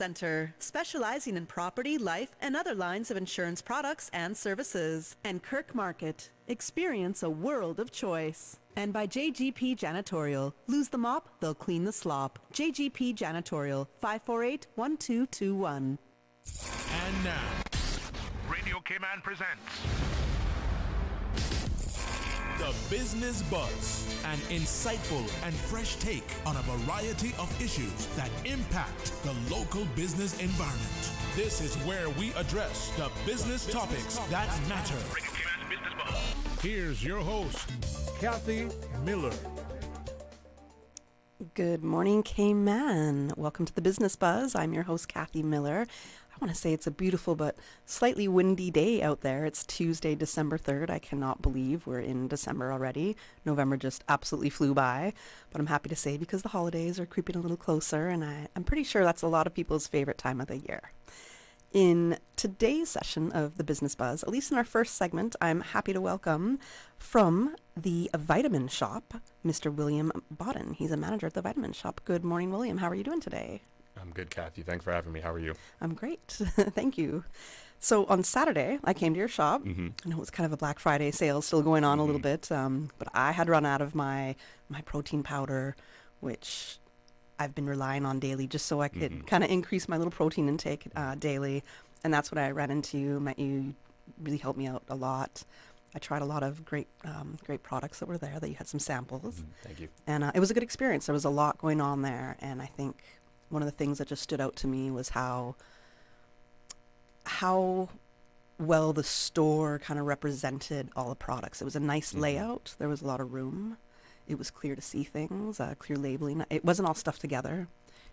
Center, specializing in property, life, and other lines of insurance products and services. And Kirk Market, experience a world of choice. And by JGP Janitorial, lose the mop, they'll clean the slop. JGP Janitorial, 548-1221. And now, Radio K-Man presents The Business Buzz, an insightful and fresh take on a variety of issues that impact the local business environment. This is where we address the business topics that matter. Radio K-Man's Business Buzz. Here's your host, Kathy Miller. Good morning, K-Man. Welcome to the Business Buzz. I'm your host, Kathy Miller. I want to say it's a beautiful but slightly windy day out there. It's Tuesday, December 3rd. I cannot believe we're in December already. November just absolutely flew by. But I'm happy to say because the holidays are creeping a little closer, and I'm pretty sure that's a lot of people's favorite time of the year. In today's session of the Business Buzz, at least in our first segment, I'm happy to welcome from the Vitamin Shop, Mr. William Bodden. He's a manager at the Vitamin Shop. Good morning, William. How are you doing today? I'm good, Kathy. Thanks for having me. How are you? I'm great. Thank you. So on Saturday, I came to your shop. Mm-hmm. I know it was kind of a Black Friday sale still going on a little bit, but I had run out of my protein powder, which I've been relying on daily just so I could kind of increase my little protein intake daily. And that's what I ran into. You really helped me out a lot. I tried a lot of great products that were there, that you had some samples. Thank you. And it was a good experience. There was a lot going on there. And I think one of the things that just stood out to me was how well the store kind of represented all the products. It was a nice layout. There was a lot of room. It was clear to see things, clear labeling. It wasn't all stuffed together.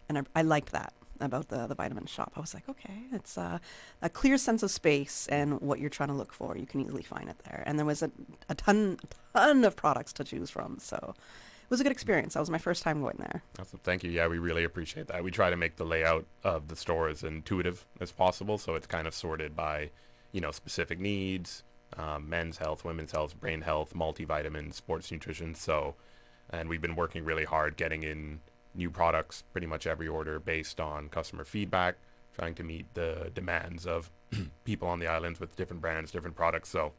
And I liked that about the Vitamin Shop. I was like, okay, it's a clear sense of space, and what you're trying to look for, you can easily find it there. And there was a ton of products to choose from. So it was a good experience. That was my first time going there. Awesome. Thank you. Yeah, we really appreciate that. We try to make the layout of the store as intuitive as possible, so it's kind of sorted by, specific needs, men's health, women's health, brain health, multivitamins, sports nutrition. And we've been working really hard getting in new products pretty much every order based on customer feedback, trying to meet the demands of people on the islands with different brands, different products. So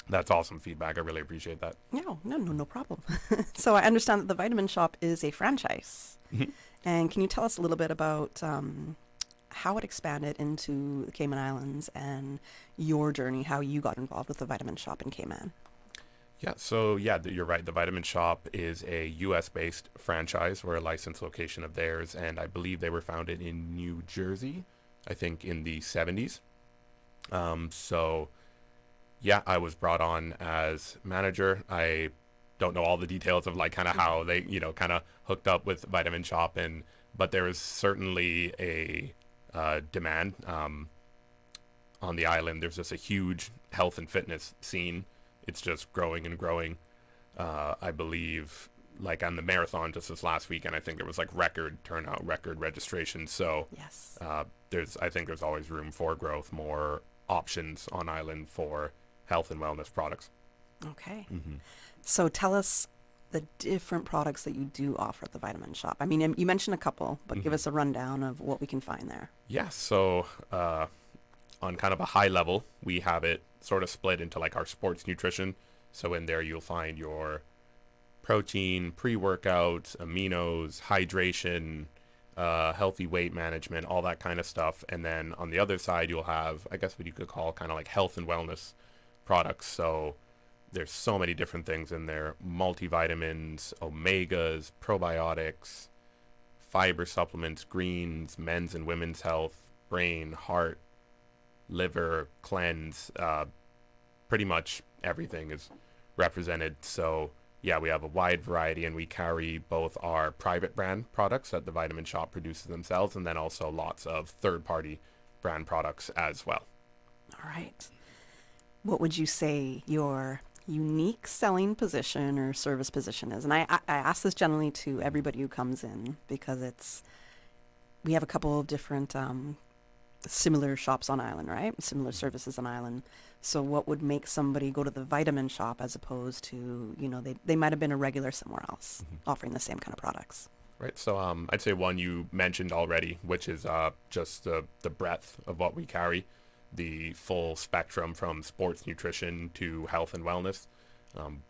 that's awesome feedback. I really appreciate that. No problem. So I understand that the Vitamin Shop is a franchise. And can you tell us a little bit about how it expanded into the Cayman Islands and your journey, how you got involved with the Vitamin Shop in Cayman? Yeah, you're right. The Vitamin Shop is a U.S.-based franchise. We're a licensed location of theirs, and I believe they were founded in New Jersey, I think in the 70s. I was brought on as manager. I don't know all the details of kind of how they, kind of hooked up with Vitamin Shop, but there is certainly a demand on the island. There's just a huge health and fitness scene. It's just growing and growing. I believe, on the marathon just this last weekend, I think there was record turnout, record registration. So yes, I think there's always room for growth, more options on island for health and wellness products. Okay. So tell us the different products that you do offer at the Vitamin Shop. I mean, you mentioned a couple, but give us a rundown of what we can find there. Yeah, so on kind of a high level, we have it sort of split into our sports nutrition. So in there you'll find your protein, pre-workouts, aminos, hydration, healthy weight management, all that kind of stuff. And then on the other side you'll have, I guess what you could call kind of health and wellness products. So there's so many different things in there: multivitamins, omegas, probiotics, fiber supplements, greens, men's and women's health, brain, heart, liver, cleanse, pretty much everything is represented. So yeah, we have a wide variety, and we carry both our private brand products that the Vitamin Shop produces themselves, and then also lots of third-party brand products as well. All right. What would you say your unique selling position or service position is? And I ask this generally to everybody who comes in, because we have a couple of different similar shops on island, right? Similar services on island. So what would make somebody go to the Vitamin Shop as opposed to, they might have been a regular somewhere else offering the same kind of products? Right. So I'd say one you mentioned already, which is just the breadth of what we carry, the full spectrum from sports nutrition to health and wellness.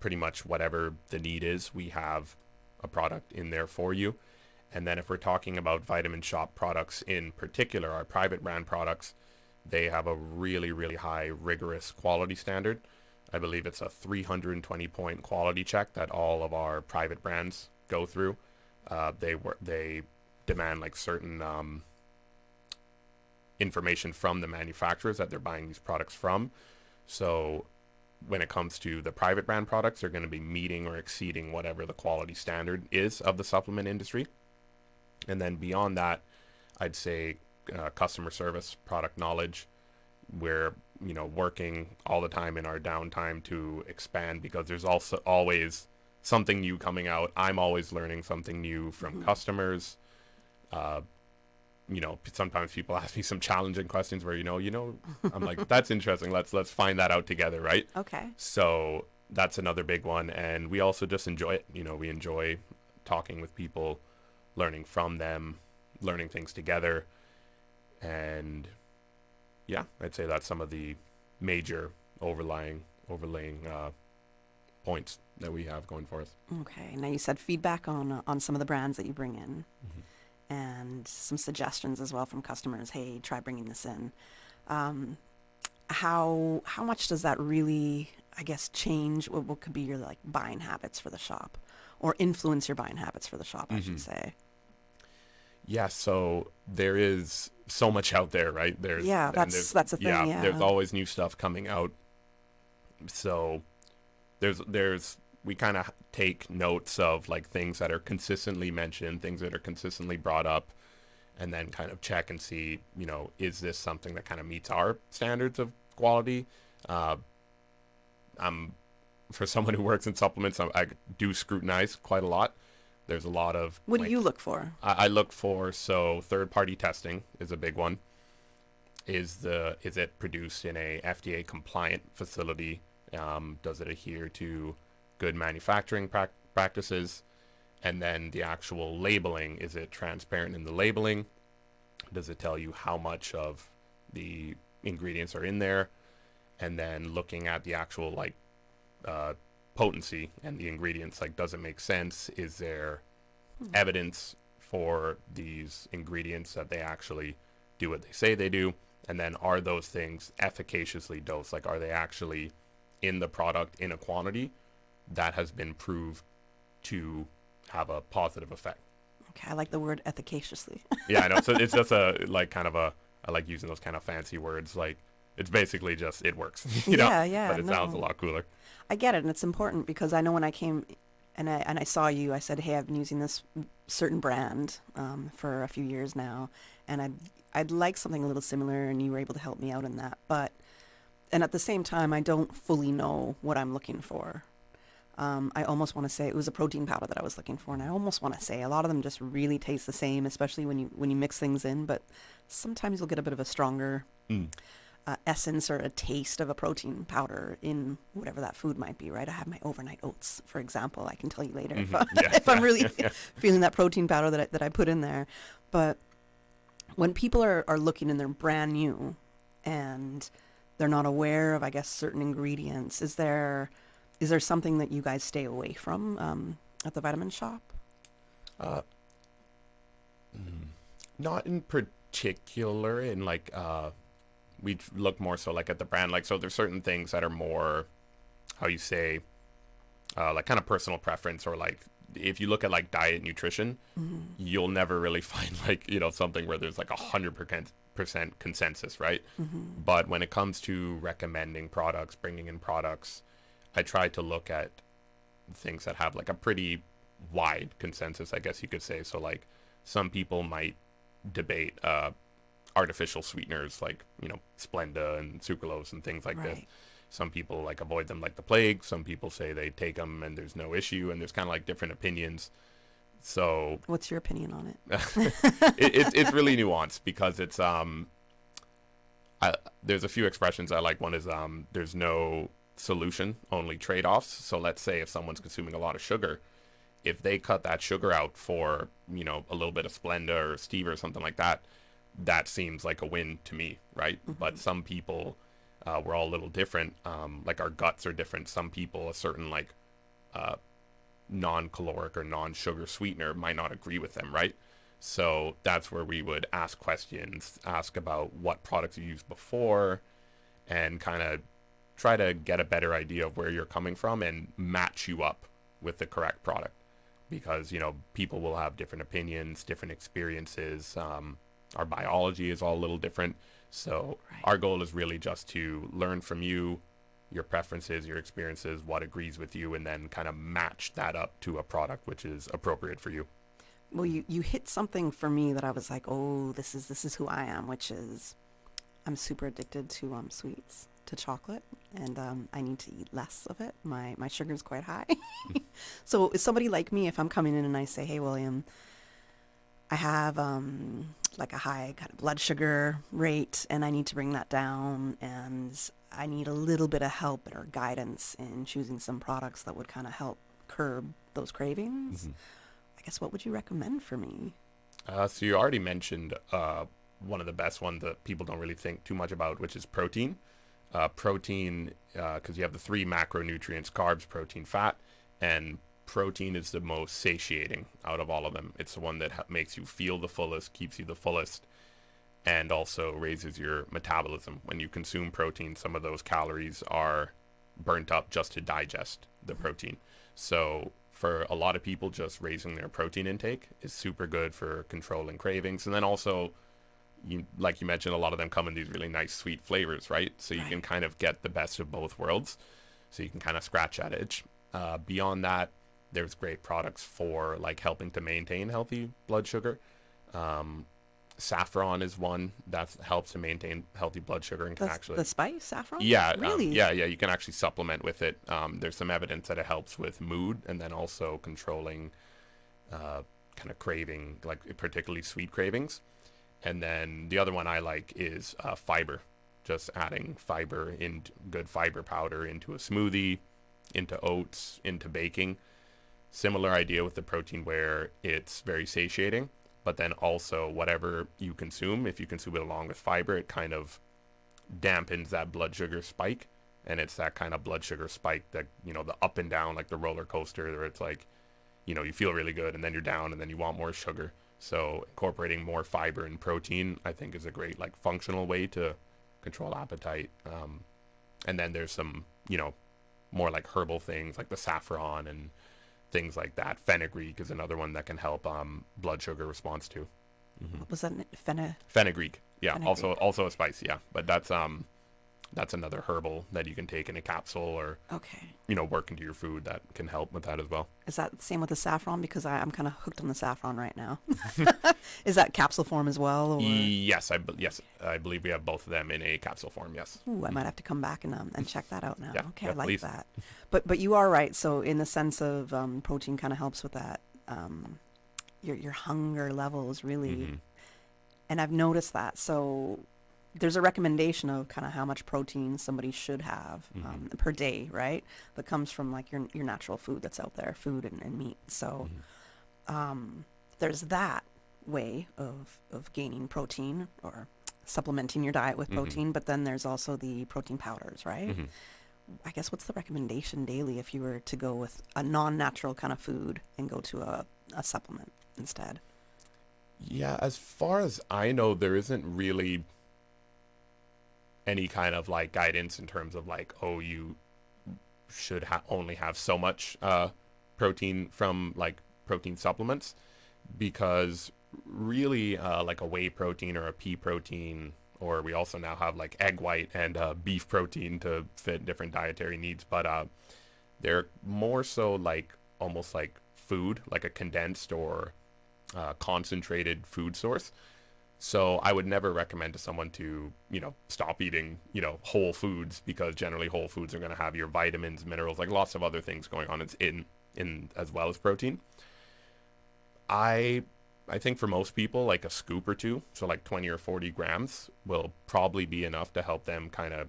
Pretty much whatever the need is, we have a product in there for you. And then if we're talking about Vitamin Shoppe products in particular, our private brand products, they have a really, really high rigorous quality standard. I believe it's a 320 point quality check that all of our private brands go through. They demand like certain information from the manufacturers that they're buying these products from. So when it comes to the private brand products, they're going to be meeting or exceeding whatever the quality standard is of the supplement industry. And then beyond that, I'd say customer service, product knowledge. We're working all the time in our downtime to expand, because there's also always something new coming out. I'm always learning something new from customers. Sometimes people ask me some challenging questions where, I'm like, that's interesting. Let's find that out together, right? Okay. So that's another big one. And we also just enjoy it. We enjoy talking with people, learning from them, learning things together. And yeah, I'd say that's some of the major overlaying points that we have going for us. Okay. Now you said feedback on some of the brands that you bring in, and some suggestions as well from customers. Hey, try bringing this in. How much does that really, I guess, change what could be your like buying habits for the shop, or influence your buying habits for the shop, I should say? Yeah, so there is so much out there, right? That's the thing. Yeah, there's always new stuff coming out. So we kind of take notes of like things that are consistently mentioned, things that are consistently brought up, and then kind of check and see, is this something that kind of meets our standards of quality? For someone who works in supplements, I do scrutinize quite a lot. There's a lot of... What do you look for? I look for, third-party testing is a big one. Is it produced in a FDA-compliant facility? Does it adhere to good manufacturing practices? And then the actual labeling, is it transparent in the labeling? Does it tell you how much of the ingredients are in there? And then looking at the actual potency and the ingredients, does it make sense? Is there evidence for these ingredients that they actually do what they say they do? And then are those things efficaciously dosed? Are they actually in the product in a quantity that has been proved to have a positive effect? Okay, I like the word efficaciously. Yeah, I know. So it's just I like using those kind of fancy words. It's basically just, it works. Yeah. But it sounds a lot cooler. I get it, and it's important because I know when I came and I saw you, I said, hey, I've been using this certain brand for a few years now, and I'd like something a little similar, and you were able to help me out in that. And at the same time, I don't fully know what I'm looking for. I almost want to say it was a protein powder that I was looking for, and I almost want to say a lot of them just really taste the same, especially when you mix things in. But sometimes you'll get a bit of a stronger essence or a taste of a protein powder in whatever that food might be, right? I have my overnight oats, for example. I can tell you later if I'm really feeling that protein powder that I put in there. But when people are looking and they're brand new and they're not aware of, I guess, certain ingredients, is there something that you guys stay away from at the Vitamin Shoppe? Not in particular. We look more so at the brand. So there's certain things that are more, how you say, kind of personal preference, or if you look at diet nutrition, you'll never really find something where there's 100% consensus, right? But when it comes to recommending products, bringing in products, I try to look at things that have a pretty wide consensus, I guess you could say. So some people might debate artificial sweeteners Splenda and sucralose and things like this. Some people avoid them like the plague. Some people say they take them and there's no issue, and there's kind of different opinions. So what's your opinion on it? It's really nuanced, because it's there's a few expressions I like. One is there's no solution, only trade-offs. So let's say if someone's consuming a lot of sugar if they cut that sugar out for, you know, a little bit of Splenda or Stevia or something like that, that seems like a win to me, right? But some people, we're all a little different. Like our guts are different. Some people, a certain like non-caloric or non-sugar sweetener might not agree with them, right? So that's where we would ask questions, ask about what products you used before, and kind of try to get a better idea of where you're coming from and match you up with the correct product. Because, you know, people will have different opinions, different experiences. Our biology is all a little different. So our goal is really just to learn from you, your preferences, your experiences, what agrees with you, and then kind of match that up to a product which is appropriate for you. Well, you hit something for me that I was like, oh, this is who I am, which is I'm super addicted to sweets, to chocolate, and I need to eat less of it. My sugar is quite high. So is somebody like me, if I'm coming in and I say, hey, William, I have like a high kind of blood sugar rate and I need to bring that down, and I need a little bit of help or guidance in choosing some products that would kind of help curb those cravings. I guess what would you recommend for me? So you already mentioned one of the best ones that people don't really think too much about, which is protein. Protein, because you have the three macronutrients: carbs, protein, fat, and protein is the most satiating out of all of them. It's the one that makes you feel the fullest, keeps you the fullest, and also raises your metabolism. When you consume protein, some of those calories are burnt up just to digest the protein. So for a lot of people, just raising their protein intake is super good for controlling cravings. And then also, like you mentioned, a lot of them come in these really nice sweet flavors, right? So you can kind of get the best of both worlds. So you can kind of scratch that itch. Beyond that, there's great products for like helping to maintain healthy blood sugar. Saffron is one that helps to maintain healthy blood sugar and can actually... The spice, saffron? Yeah. Really? Yeah, you can actually supplement with it. There's some evidence that it helps with mood and then also controlling kind of craving, like particularly sweet cravings. And then the other one I like is fiber. Just adding fiber, in good fiber powder into a smoothie, into oats, into baking. Similar idea with the protein where it's very satiating, but then also whatever you consume, if you consume it along with fiber, it kind of dampens that blood sugar spike. And it's that kind of blood sugar spike that, you know, the up and down, like the roller coaster, where it's like, you know, you feel really good and then you're down and then you want more sugar. So incorporating more fiber and protein, I think, is a great like functional way to control appetite. And then there's some, you know, more like herbal things like the saffron and things like that. Fenugreek is another one that can help blood sugar response too. What was that? Fenugreek. Yeah, Fenugreek. also a spice. Yeah, but that's another herbal that you can take in a capsule or you know, work into your food that can help with that as well. Is that the same with the saffron? Because I'm kind of hooked on the saffron right now. Is that capsule form as well? Or? Yes, I believe we have both of them in a capsule form. Yes. Ooh, I might have to come back and check that out now. Yeah, okay, yeah, I like please. that. But you are right. So in the sense of protein kind of helps with that, your hunger levels really, and I've noticed that. So there's a recommendation of kind of how much protein somebody should have per day, right? That comes from like your natural food that's out there, food and meat. So there's that way of gaining protein or supplementing your diet with protein, but then there's also the protein powders, right? I guess what's the recommendation daily if you were to go with a non-natural kind of food and go to a supplement instead? Yeah, as far as I know, there isn't really any kind of like guidance in terms of like, oh, you should only have so much protein from like protein supplements, because really like a whey protein or a pea protein, or we also now have like egg white and beef protein to fit different dietary needs, but they're more so like almost like food, like a condensed or concentrated food source. So I would never recommend to someone to, you know, stop eating, you know, whole foods, because generally whole foods are going to have your vitamins, minerals, like lots of other things going on. It's in as well as protein. I think for most people, like a scoop or two, so like 20 or 40 grams will probably be enough to help them kind of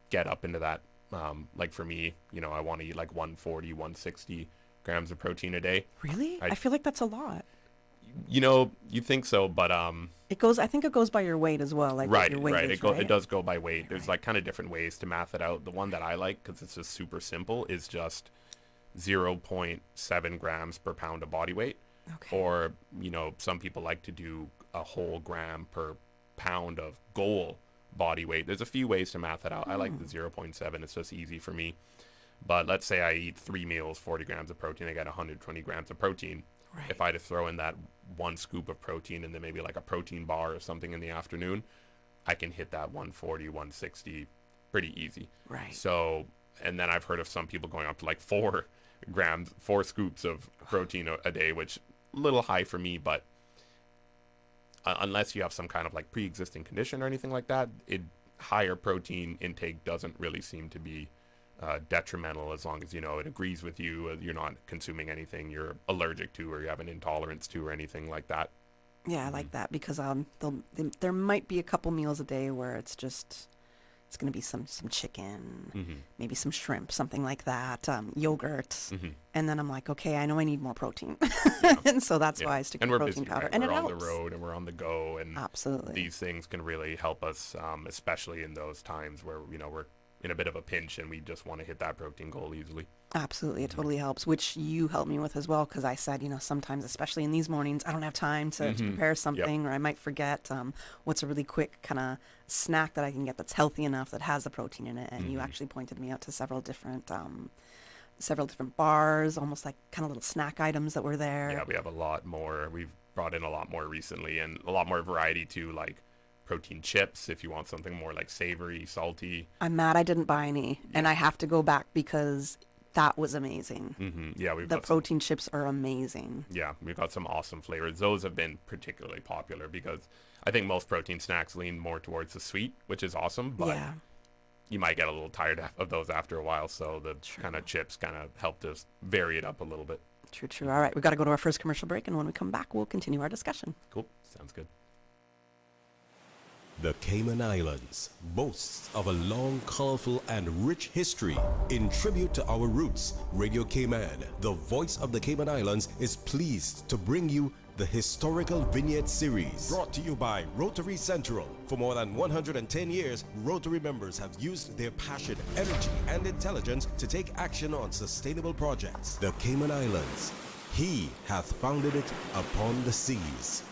get up into that. Like for me, you know, I want to eat like 140, 160 grams of protein a day. Really? I feel like that's a lot. You know, you think so, but It goes. I think it goes by your weight as well. Like what right, your weight right. is, It does go by weight. There's like kind of different ways to math it out. The one that I like, because it's just super simple, is just 0.7 grams per pound of body weight. Okay. Or, you know, some people like to do a whole gram per pound of goal body weight. There's a few ways to math it out. I like the 0.7. It's just easy for me. But let's say I eat 3 meals, 40 grams of protein. I get 120 grams of protein. Right. If I just throw in that one scoop of protein and then maybe like a protein bar or something in the afternoon, I can hit that 140, 160 pretty easy. Right. So, and then I've heard of some people going up to like 4 scoops of protein a day, which a little high for me, but unless you have some kind of like pre-existing condition or anything like that, higher protein intake doesn't really seem to be detrimental, as long as, you know, it agrees with you, you're not consuming anything you're allergic to or you have an intolerance to or anything like that. Yeah, I like that, because there might be a couple meals a day where it's going to be some chicken, maybe some shrimp, something like that, yogurt, and then I'm like, okay, I know I need more protein, and so that's why I stick to protein powder, right? and we're it on helps. the road and we're on the go, and absolutely these things can really help us, especially in those times where, you know, we're in a bit of a pinch and we just want to hit that protein goal easily. Absolutely, it totally helps, which you helped me with as well, because I said, you know, sometimes, especially in these mornings, I don't have time to prepare something, or I might forget what's a really quick kind of snack that I can get that's healthy enough, that has the protein in it, and you actually pointed me out to several different bars, almost like kind of little snack items that were there. Yeah, we have a lot more. We've brought in a lot more recently, and a lot more variety too, like protein chips if you want something more like savory, salty. I'm mad I didn't buy any, and I have to go back because that was amazing. Yeah, the protein chips are amazing. Yeah, we've got some awesome flavors. Those have been particularly popular because I think most protein snacks lean more towards the sweet, which is awesome, but you might get a little tired of those after a while, so the kind of chips kind of help us vary it up a little bit. True. All right, we've got to go to our first commercial break, and when we come back, we'll continue our discussion. Cool, sounds good. The Cayman Islands boasts of a long, colorful, and rich history. In tribute to our roots, Radio Cayman, the voice of the Cayman Islands, is pleased to bring you the Historical Vignette Series. Brought to you by Rotary Central. For more than 110 years, Rotary members have used their passion, energy, and intelligence to take action on sustainable projects. The Cayman Islands, he hath founded it upon the seas.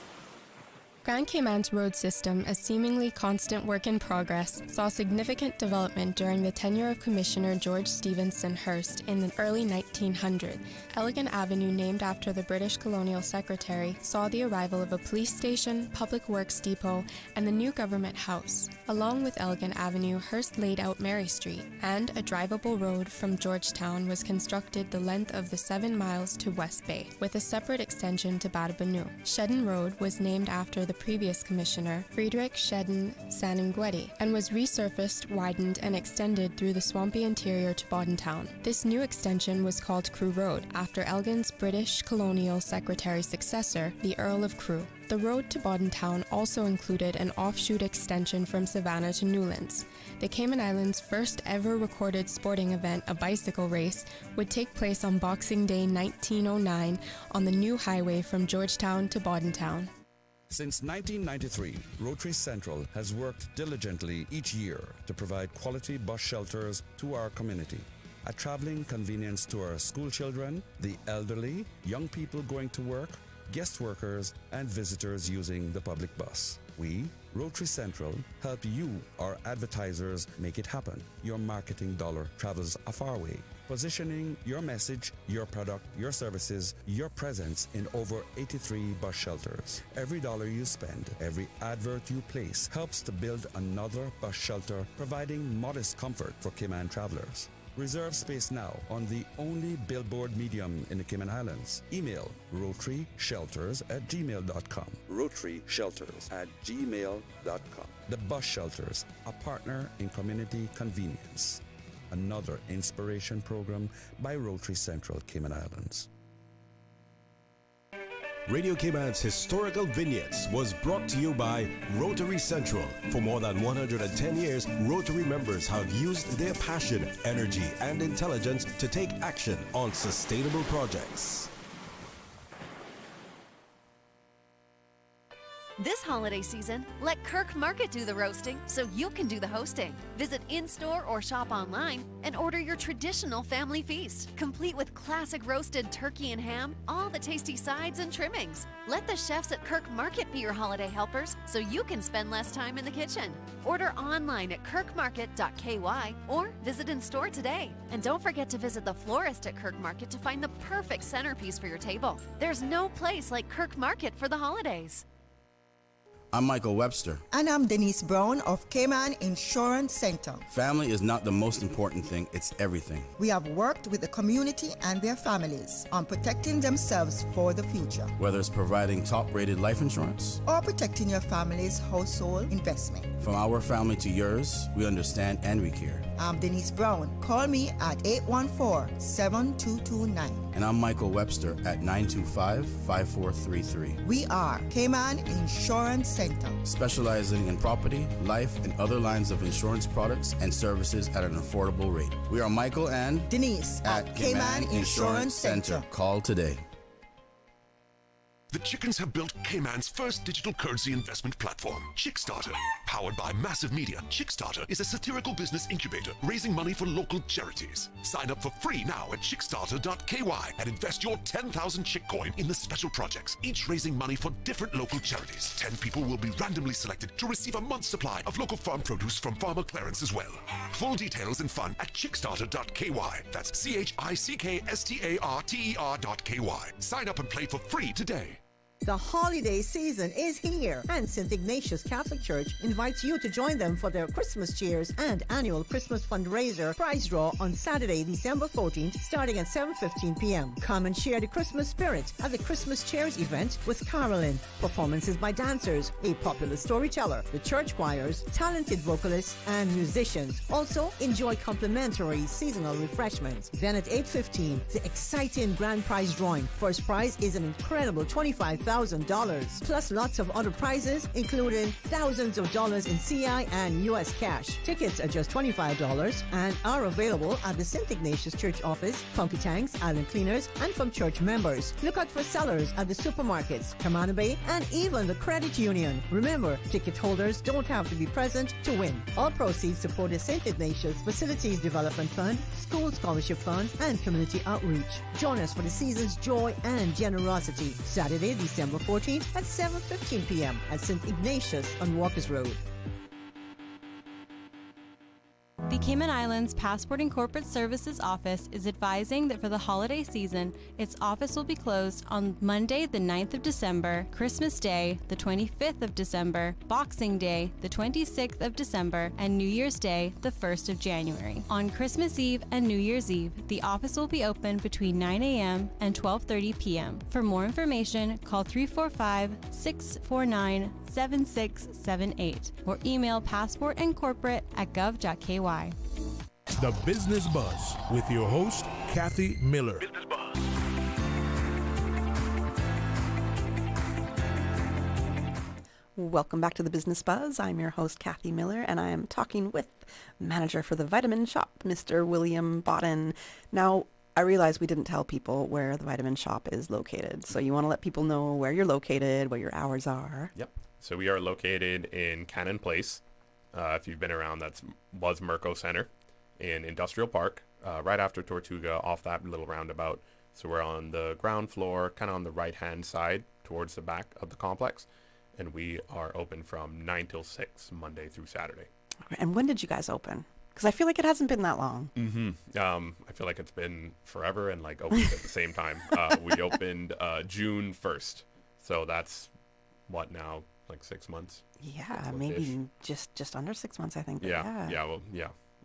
Grand Cayman's road system, a seemingly constant work in progress, saw significant development during the tenure of Commissioner George Stephenson Hearst in the early 1900s. Elgin Avenue, named after the British colonial secretary, saw the arrival of a police station, public works depot, and the new government house. Along with Elgin Avenue, Hearst laid out Mary Street, and a drivable road from Georgetown was constructed the length of the 7 miles to West Bay, with a separate extension to Batabanu. Shedden Road was named after the previous commissioner, Friedrich Shedden Saningwetti, and was resurfaced, widened, and extended through the swampy interior to Boddentown. This new extension was called Crewe Road, after Elgin's British colonial secretary successor, the Earl of Crewe. The road to Boddentown also included an offshoot extension from Savannah to Newlands. The Cayman Islands' first ever recorded sporting event, a bicycle race, would take place on Boxing Day 1909 on the new highway from Georgetown to Boddentown. Since 1993, Rotary Central has worked diligently each year to provide quality bus shelters to our community. A traveling convenience to our school children, the elderly, young people going to work, guest workers, and visitors using the public bus. We, Rotary Central, help you, our advertisers, make it happen. Your marketing dollar travels a far way. Positioning your message, your product, your services, your presence in over 83 bus shelters. Every dollar you spend, every advert you place helps to build another bus shelter, providing modest comfort for Cayman travelers. Reserve space now on the only billboard medium in the Cayman Islands. Email rotaryshelters@gmail.com. rotaryshelters@gmail.com. The Bus Shelters, a partner in community convenience. Another inspiration program by Rotary Central Cayman Islands. Radio Cayman's historical vignettes was brought to you by Rotary Central. For more than 110 years, Rotary members have used their passion, energy, and intelligence to take action on sustainable projects. This holiday season, let Kirk Market do the roasting so you can do the hosting. Visit in-store or shop online and order your traditional family feast, complete with classic roasted turkey and ham, all the tasty sides and trimmings. Let the chefs at Kirk Market be your holiday helpers so you can spend less time in the kitchen. Order online at kirkmarket.ky or visit in-store today. And don't forget to visit the florist at Kirk Market to find the perfect centerpiece for your table. There's no place like Kirk Market for the holidays. I'm Michael Webster. And I'm Denise Brown of Cayman Insurance Center. Family is not the most important thing, it's everything. We have worked with the community and their families on protecting themselves for the future. Whether it's providing top-rated life insurance or protecting your family's household investment. From our family to yours, we understand and we care. I'm Denise Brown. Call me at 814-7229. And I'm Michael Webster at 925-5433. We are Cayman Insurance Center. Specializing in property, life, and other lines of insurance products and services at an affordable rate. We are Michael and Denise at Cayman Insurance Center. Call today. The Chickens have built Cayman's first digital currency investment platform, Chickstarter. Powered by Massive Media, Chickstarter is a satirical business incubator raising money for local charities. Sign up for free now at chickstarter.ky and invest your 10,000 Chick coin in the special projects, each raising money for different local charities. 10 people will be randomly selected to receive a month's supply of local farm produce from farmer clearance as well. Full details and fun at chickstarter.ky. That's chickstarter.ky. Sign up and play for free today. The holiday season is here, and St. Ignatius Catholic Church invites you to join them for their Christmas cheers and annual Christmas fundraiser prize draw on Saturday, December 14th, starting at 7:15 p.m. Come and share the Christmas spirit at the Christmas cheers event with Carolyn, performances by dancers, a popular storyteller, the church choirs, talented vocalists, and musicians. Also, enjoy complimentary seasonal refreshments. Then at 8:15, the exciting grand prize drawing. First prize is an incredible $25,000, plus lots of other prizes, including thousands of dollars in CI and US cash. Tickets are just $25 and are available at the St. Ignatius Church office, Funky Tanks, Island Cleaners, and from church members. Look out for sellers at the supermarkets, Kamana Bay, and even the credit union. Remember, ticket holders don't have to be present to win. All proceeds support the St. Ignatius Facilities Development Fund, School Scholarship Fund, and Community Outreach. Join us for the season's joy and generosity. Saturday, December 14th at 7:15 p.m. at St. Ignatius on Walkers Road. The Cayman Islands Passport and Corporate Services Office is advising that for the holiday season, its office will be closed on Monday, the 9th of December, Christmas Day, the 25th of December, Boxing Day, the 26th of December, and New Year's Day, the 1st of January. On Christmas Eve and New Year's Eve, the office will be open between 9 a.m. and 12:30 p.m. For more information, call 345-649-7678 or email passportandcorporate@gov.ky. The Business Buzz with your host, Kathy Miller. Business Buzz. Welcome back to the Business Buzz. I'm your host, Kathy Miller, and I am talking with manager for the Vitamin Shop, Mr. William Bodden. Now, I realize we didn't tell people where the Vitamin Shop is located, so you want to let people know where you're located, what your hours are. Yep. So we are located in Cannon Place. If you've been around, was Merco Center in Industrial Park, right after Tortuga, off that little roundabout. So we're on the ground floor, kind of on the right-hand side towards the back of the complex. And we are open from 9 till 6, Monday through Saturday. Okay. And when did you guys open? Because I feel like it hasn't been that long. Mm-hmm. I feel like it's been forever and like opened at the same time. We opened June 1st. So that's what now? Like 6 months? Yeah, maybe just under 6 months, I think. Yeah,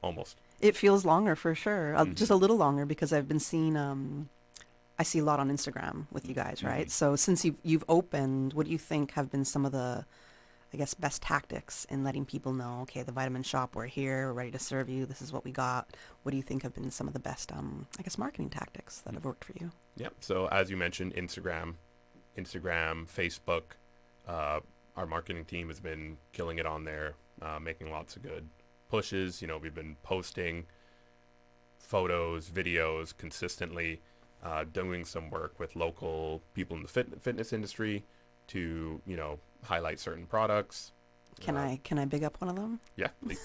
almost. It feels longer for sure. Just a little longer because I've been seeing, I see a lot on Instagram with you guys, right? Mm-hmm. So since you've opened, what do you think have been some of the, I guess, best tactics in letting people know, okay, the Vitamin Shop, we're here, we're ready to serve you, this is what we got. What do you think have been some of the best, I guess, marketing tactics that have worked for you? Yep. So as you mentioned, Instagram Instagram, Facebook. Our marketing team has been killing it on there, making lots of good pushes. We've been posting photos, videos consistently, doing some work with local people in the fitness industry to, highlight certain products. Can I big up one of them? Yeah, please.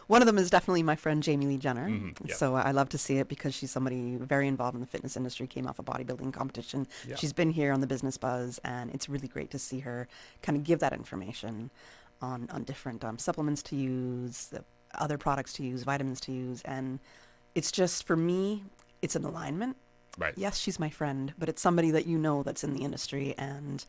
One of them is definitely my friend Jamie Lee Jenner. Yeah. So I love to see it because she's somebody very involved in the fitness industry, came off a bodybuilding competition. Yeah. She's been here on the Business Buzz, and it's really great to see her kind of give that information on different supplements to use, other products to use, vitamins to use. And it's just, for me, it's an alignment. Right. Yes, she's my friend, but it's somebody that that's in the industry and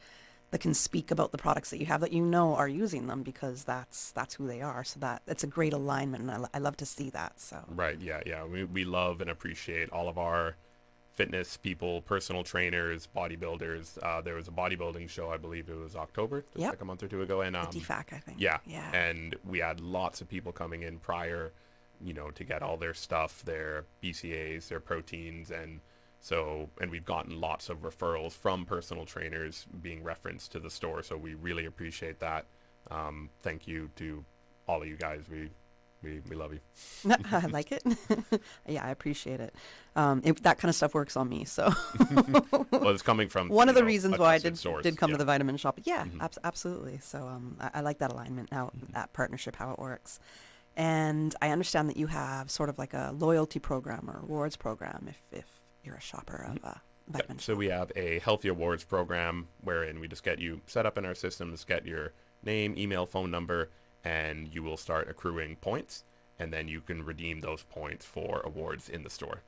that can speak about the products that you have that are using them, because that's who they are. So it's a great alignment, and I love to see that. So Right, yeah. We love and appreciate all of our fitness people, personal trainers, bodybuilders. There was a bodybuilding show, I believe it was October, just like a month or two ago, and DFAC, I think. Yeah, and we had lots of people coming in prior, to get all their stuff, their BCAAs, their proteins, and we've gotten lots of referrals from personal trainers being referenced to the store. So we really appreciate that. Thank you to all of you guys. We love you. I like it. Yeah, I appreciate it. That kind of stuff works on me. So well, it's coming from one of the reasons why I did come yeah. to the vitamin shop. Yeah, absolutely. So I like that alignment now, that partnership, how it works. And I understand that you have sort of like a loyalty program or rewards program if you're a shopper of vitamin shop. So we have a healthy awards program wherein we just get you set up in our systems, get your name, email, phone number, and you will start accruing points, and then you can redeem those points for awards in the store.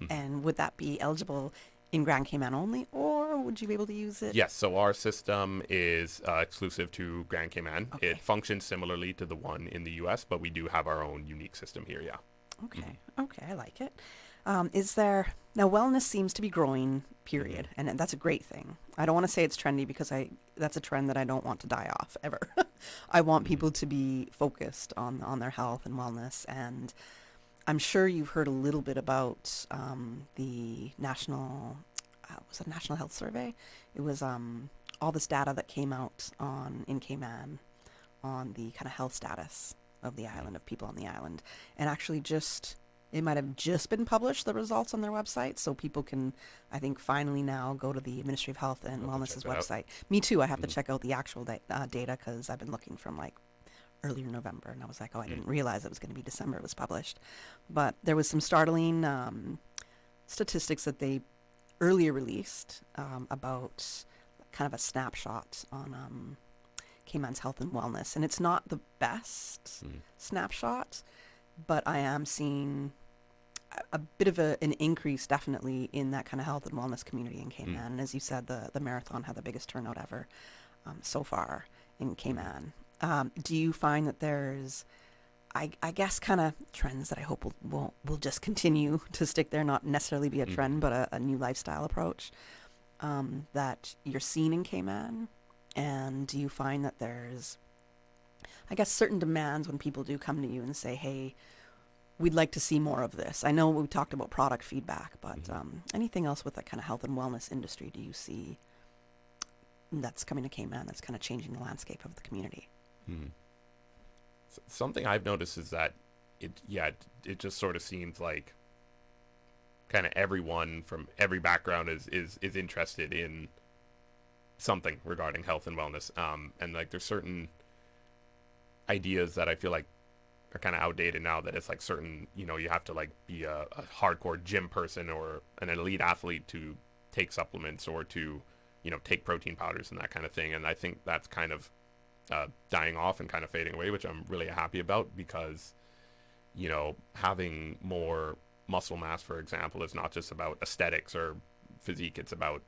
And would that be eligible in Grand Cayman only, or would you be able to use it? Yes, so our system is exclusive to Grand Cayman. Okay. It functions similarly to the one in the U.S., but we do have our own unique system here, yeah. Okay, I like it. Now wellness seems to be growing, period, and that's a great thing. I don't want to say it's trendy because that's a trend that I don't want to die off ever. I want people to be focused on their health and wellness, and I'm sure you've heard a little bit about the National Health Survey. It was all this data that came out in Cayman on the kind of health status of the island, of people on the island, and actually it might have just been published, the results on their website, so people can, I think, finally now go to the Ministry of Health and Wellness's website. Me too. I have to check out the actual data because I've been looking from like earlier November, and I was like, I didn't realize it was going to be December it was published. But there was some startling statistics that they earlier released about kind of a snapshot on Cayman's health and wellness, and it's not the best snapshot, but I am seeing a bit of an increase definitely in that kind of health and wellness community in Cayman. And as you said, the marathon had the biggest turnout ever so far in Cayman. Do you find that there's, I guess, kind of trends that I hope will just continue to stick there, not necessarily be a trend, but a new lifestyle approach that you're seeing in Cayman? And do you find that there's, I guess, certain demands when people do come to you and say, hey, we'd like to see more of this? I know we talked about product feedback, but anything else with that kind of health and wellness industry do you see that's coming to Cayman that's kind of changing the landscape of the community? Something I've noticed is that it just sort of seems like kind of everyone from every background is interested in something regarding health and wellness. And like there's certain ideas that I feel like are kind of outdated now, that it's like certain, you have to like be a hardcore gym person or an elite athlete to take supplements or to, take protein powders and that kind of thing. And I think that's kind of dying off and kind of fading away, which I'm really happy about, because, having more muscle mass, for example, is not just about aesthetics or physique. It's about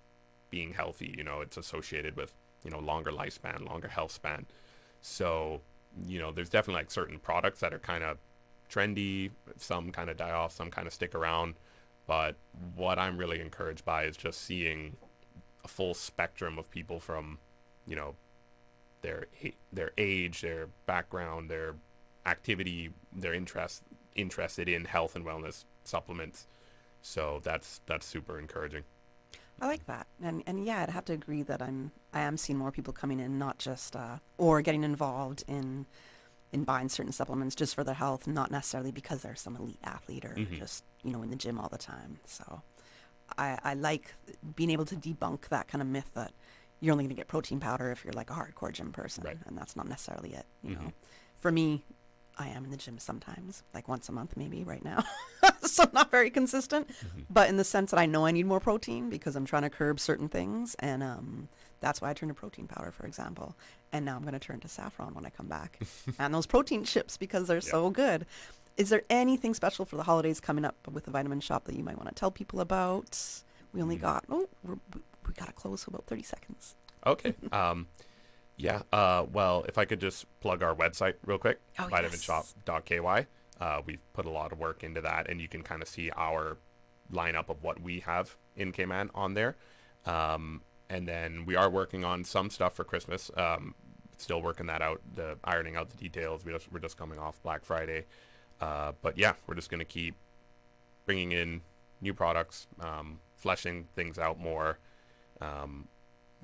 being healthy. It's associated with, longer lifespan, longer health span. So, there's definitely like certain products that are kind of trendy, some kind of die off, some kind of stick around. But what I'm really encouraged by is just seeing a full spectrum of people from, their age, their background, their activity, their interested in health and wellness supplements. So that's super encouraging. I like that. And yeah, I'd have to agree that I am seeing more people coming in, not just, or getting involved in buying certain supplements just for their health, not necessarily because they're some elite athlete or just, in the gym all the time. So I like being able to debunk that kind of myth that you're only going to get protein powder if you're like a hardcore gym person. Right. And that's not necessarily it. You know, for me, I am in the gym sometimes, like once a month maybe right now. So not very consistent, but in the sense that I know I need more protein because I'm trying to curb certain things. And that's why I turn to protein powder, for example. And now I'm going to turn to saffron when I come back. And those protein chips because they're so good. Is there anything special for the holidays coming up with the Vitamin Shop that you might want to tell people about? We only got, we got to close for about 30 seconds. Okay. Well, if I could just plug our website real quick, vitaminshop.ky. We've put a lot of work into that, and you can kind of see our lineup of what we have in Cayman on there. And then we are working on some stuff for Christmas. Still working that out, ironing out the details. We're just coming off Black Friday. But yeah, we're just going to keep bringing in new products, fleshing things out more.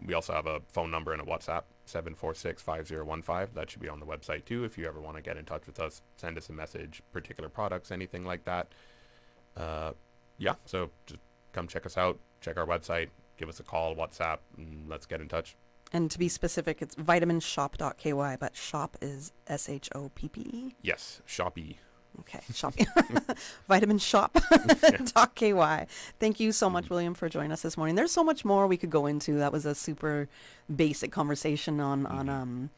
We also have a phone number and a WhatsApp, 746-5015. That should be on the website too. If you ever want to get in touch with us, send us a message, particular products, anything like that. So just come check us out, check our website, give us a call, WhatsApp, and let's get in touch. And to be specific, it's vitaminshop.ky, but shop is SHOPPE? Yes, Shoppe. Okay, Shoppe. Vitaminshop.ky. Thank you so much, William, for joining us this morning. There's so much more we could go into. That was a super basic conversation on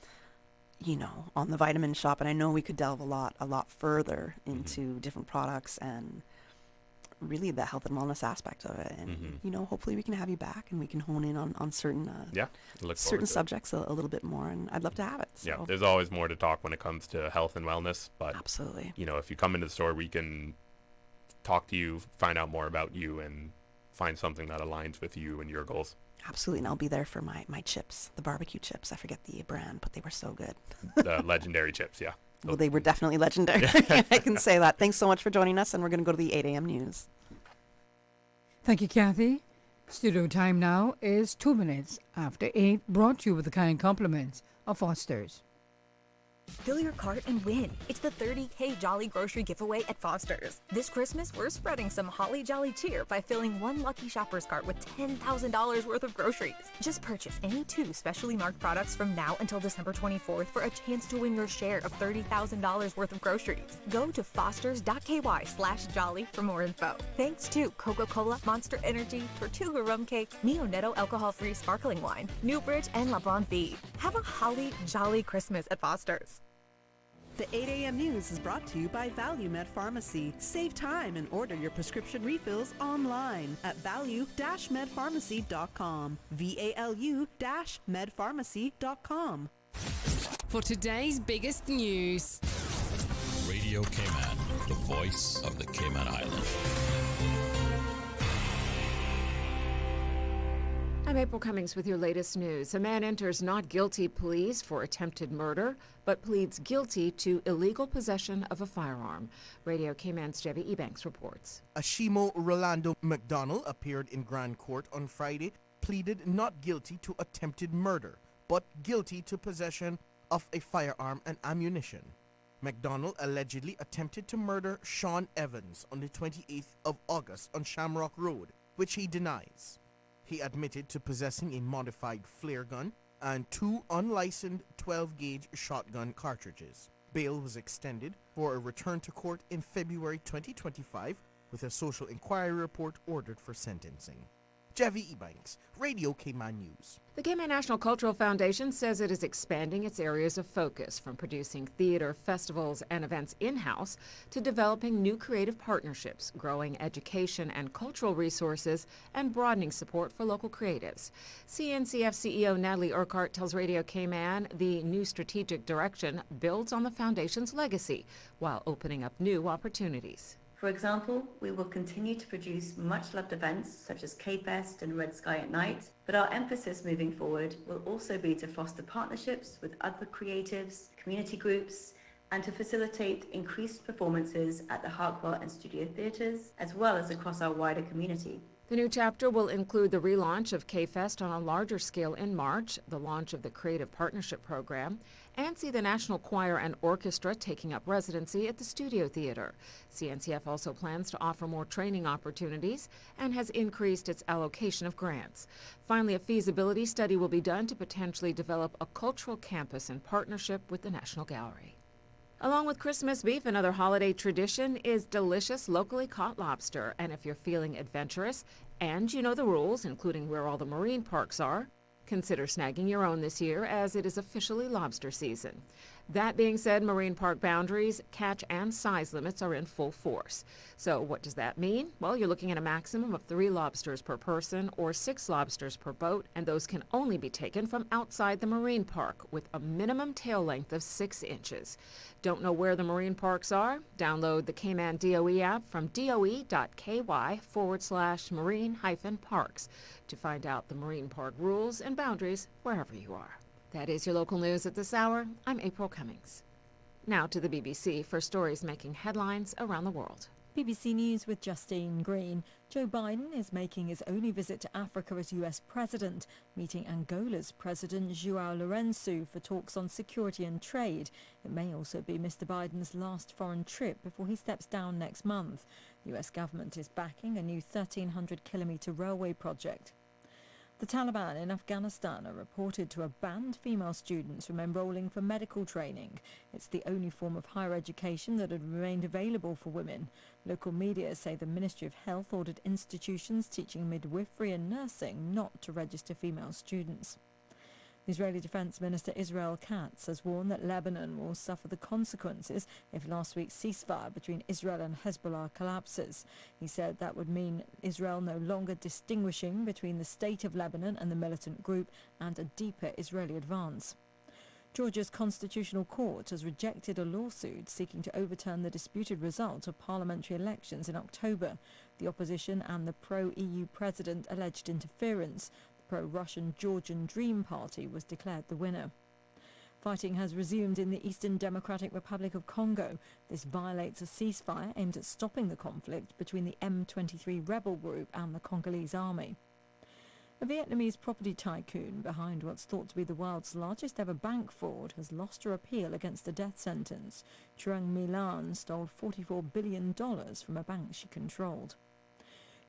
the Vitamin Shop, and I know we could delve a lot further into different products and really the health and wellness aspect of it. And hopefully we can have you back and we can hone in on certain certain subjects a little bit more, and I'd love to have it. So. Yeah, there's always more to talk when it comes to health and wellness, but absolutely, if you come into the store, we can talk to you, find out more about you, and find something that aligns with you and your goals. Absolutely, and I'll be there for my chips, the barbecue chips. I forget the brand, but they were so good. The legendary chips, yeah. Well, they were definitely legendary. I can say that. Thanks so much for joining us, and we're going to go to the 8 a.m. news. Thank you, Kathy. Studio time now is 2 minutes after 8, brought to you with the kind compliments of Foster's. Fill your cart and win. It's the 30K Jolly Grocery Giveaway at Foster's. This Christmas, we're spreading some holly jolly cheer by filling one lucky shopper's cart with $10,000 worth of groceries. Just purchase any 2 specially marked products from now until December 24th for a chance to win your share of $30,000 worth of groceries. Go to fosters.ky/jolly for more info. Thanks to Coca-Cola, Monster Energy, Tortuga Rum Cakes, Neo Netto alcohol-free sparkling wine, Newbridge, and La Blonde V. Have a holly jolly Christmas at Foster's. The 8 a.m. news is brought to you by ValueMed Pharmacy. Save time and order your prescription refills online at value-medpharmacy.com. VALU-medpharmacy.com. For today's biggest news. Radio Cayman, the voice of the Cayman Islands. I'm April Cummings with your latest news. A man enters not guilty pleas for attempted murder, but pleads guilty to illegal possession of a firearm. Radio Cayman's Jevy Ebanks reports. Ashimo Rolando McDonald appeared in Grand Court on Friday, pleaded not guilty to attempted murder, but guilty to possession of a firearm and ammunition. McDonald allegedly attempted to murder Sean Evans on the 28th of August on Shamrock Road, which he denies. He admitted to possessing a modified flare gun and 2 unlicensed 12-gauge shotgun cartridges. Bail was extended for a return to court in February 2025 with a social inquiry report ordered for sentencing. Jevy Ebanks, Radio Cayman News. The Cayman National Cultural Foundation says it is expanding its areas of focus from producing theater, festivals, and events in-house to developing new creative partnerships, growing education and cultural resources, and broadening support for local creatives. CNCF CEO Natalie Urquhart tells Radio Cayman the new strategic direction builds on the foundation's legacy while opening up new opportunities. For example, we will continue to produce much-loved events such as K-Fest and Red Sky at Night, but our emphasis moving forward will also be to foster partnerships with other creatives, community groups, and to facilitate increased performances at the Harkwell and Studio Theatres, as well as across our wider community. The new chapter will include the relaunch of K-Fest on a larger scale in March, the launch of the Creative Partnership Program, and see the National Choir and Orchestra taking up residency at the Studio Theater. CNCF also plans to offer more training opportunities and has increased its allocation of grants. Finally, a feasibility study will be done to potentially develop a cultural campus in partnership with the National Gallery. Along with Christmas beef, another holiday tradition is delicious locally caught lobster. And if you're feeling adventurous and you know the rules, including where all the marine parks are, consider snagging your own this year as it is officially lobster season. That being said, marine park boundaries, catch, and size limits are in full force. So what does that mean? Well, you're looking at a maximum of 3 lobsters per person or 6 lobsters per boat, and those can only be taken from outside the marine park with a minimum tail length of 6 inches. Don't know where the marine parks are? Download the Cayman DOE app from doe.ky/marine-parks to find out the marine park rules and boundaries wherever you are. That is your local news at this hour. I'm April Cummings. Now to the BBC for stories making headlines around the world. BBC News with Justine Green. Joe Biden is making his only visit to Africa as US president, meeting Angola's President João Lourenço for talks on security and trade. It may also be Mr. Biden's last foreign trip before he steps down next month. The US government is backing a new 1,300-kilometre railway project. The Taliban in Afghanistan are reported to have banned female students from enrolling for medical training. It's the only form of higher education that had remained available for women. Local media say the Ministry of Health ordered institutions teaching midwifery and nursing not to register female students. The Israeli Defense Minister Israel Katz has warned that Lebanon will suffer the consequences if last week's ceasefire between Israel and Hezbollah collapses. He said that would mean Israel no longer distinguishing between the state of Lebanon and the militant group and a deeper Israeli advance. Georgia's Constitutional Court has rejected a lawsuit seeking to overturn the disputed result of parliamentary elections in October. The opposition and the pro-EU president alleged interference. Pro-Russian Georgian Dream Party was declared the winner. Fighting has resumed in the Eastern Democratic Republic of Congo. This violates a ceasefire aimed at stopping the conflict between the M23 rebel group and the Congolese army. A Vietnamese property tycoon behind what's thought to be the world's largest ever bank fraud has lost her appeal against a death sentence. Truong My Lan stole $44 billion from a bank she controlled.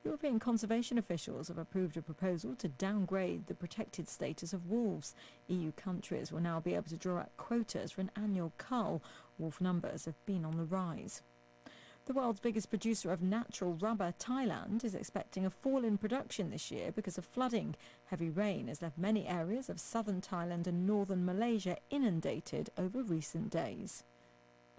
European conservation officials have approved a proposal to downgrade the protected status of wolves. EU countries will now be able to draw out quotas for an annual cull. Wolf numbers have been on the rise. The world's biggest producer of natural rubber, Thailand, is expecting a fall in production this year because of flooding. Heavy rain has left many areas of southern Thailand and northern Malaysia inundated over recent days.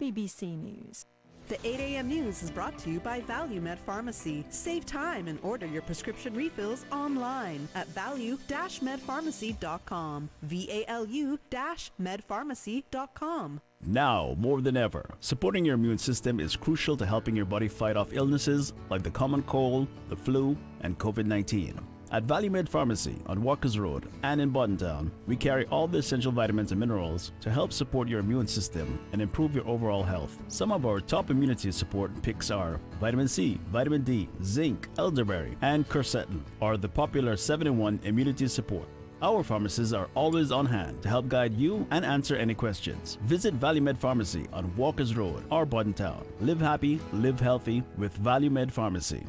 BBC News. The 8 a.m. news is brought to you by ValueMed Pharmacy. Save time and order your prescription refills online at value-medpharmacy.com. VALU-medpharmacy.com. Now, more than ever, supporting your immune system is crucial to helping your body fight off illnesses like the common cold, the flu, and COVID-19. At ValueMed Pharmacy on Walkers Road and in Buttontown, we carry all the essential vitamins and minerals to help support your immune system and improve your overall health. Some of our top immunity support picks are vitamin C, vitamin D, zinc, elderberry, and quercetin are the popular 7-in-1 immunity support. Our pharmacists are always on hand to help guide you and answer any questions. Visit ValueMed Pharmacy on Walkers Road or Buttontown. Live happy, live healthy with ValueMed Pharmacy.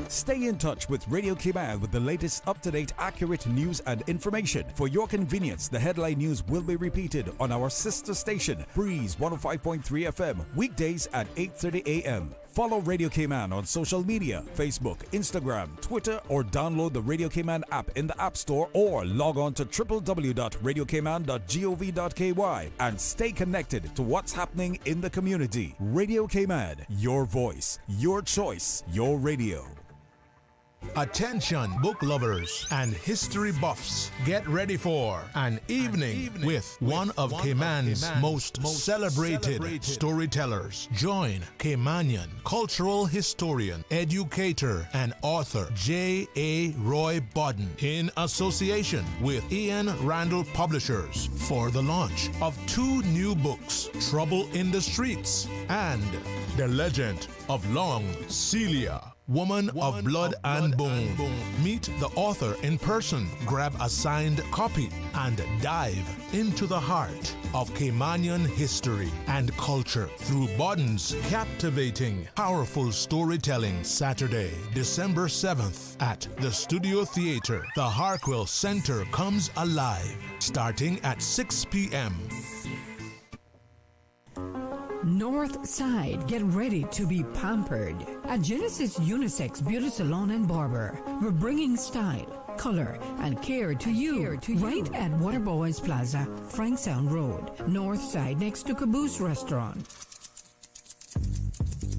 Stay in touch with Radio Cayman with the latest up-to-date, accurate news and information. For your convenience, the headline news will be repeated on our sister station, Breeze 105.3 FM, weekdays at 8:30 a.m. Follow Radio Cayman on social media, Facebook, Instagram, Twitter, or download the Radio Cayman app in the App Store or log on to www.radiocayman.gov.ky and stay connected to what's happening in the community. Radio Cayman, your voice, your choice, your radio. Attention, book lovers and history buffs. Get ready for an evening with one of Cayman's most celebrated storytellers. Join Caymanian cultural historian, educator, and author J.A. Roy Bodden in association with Ian Randall Publishers for the launch of 2 new books, Trouble in the Streets and The Legend of Long Celia, Woman of Blood and Bone. Meet the author in person, grab a signed copy, and dive into the heart of Caymanian history and culture through Bodden's captivating, powerful storytelling. Saturday, December 7th at the Studio Theater. The Harquil Center comes alive, starting at 6 p.m. North Side, get ready to be pampered. At Genesis Unisex Beauty Salon and Barber, we're bringing style, color, and care to you. Right at Waterboys Plaza, Frankstown Road, North Side, next to Caboose Restaurant.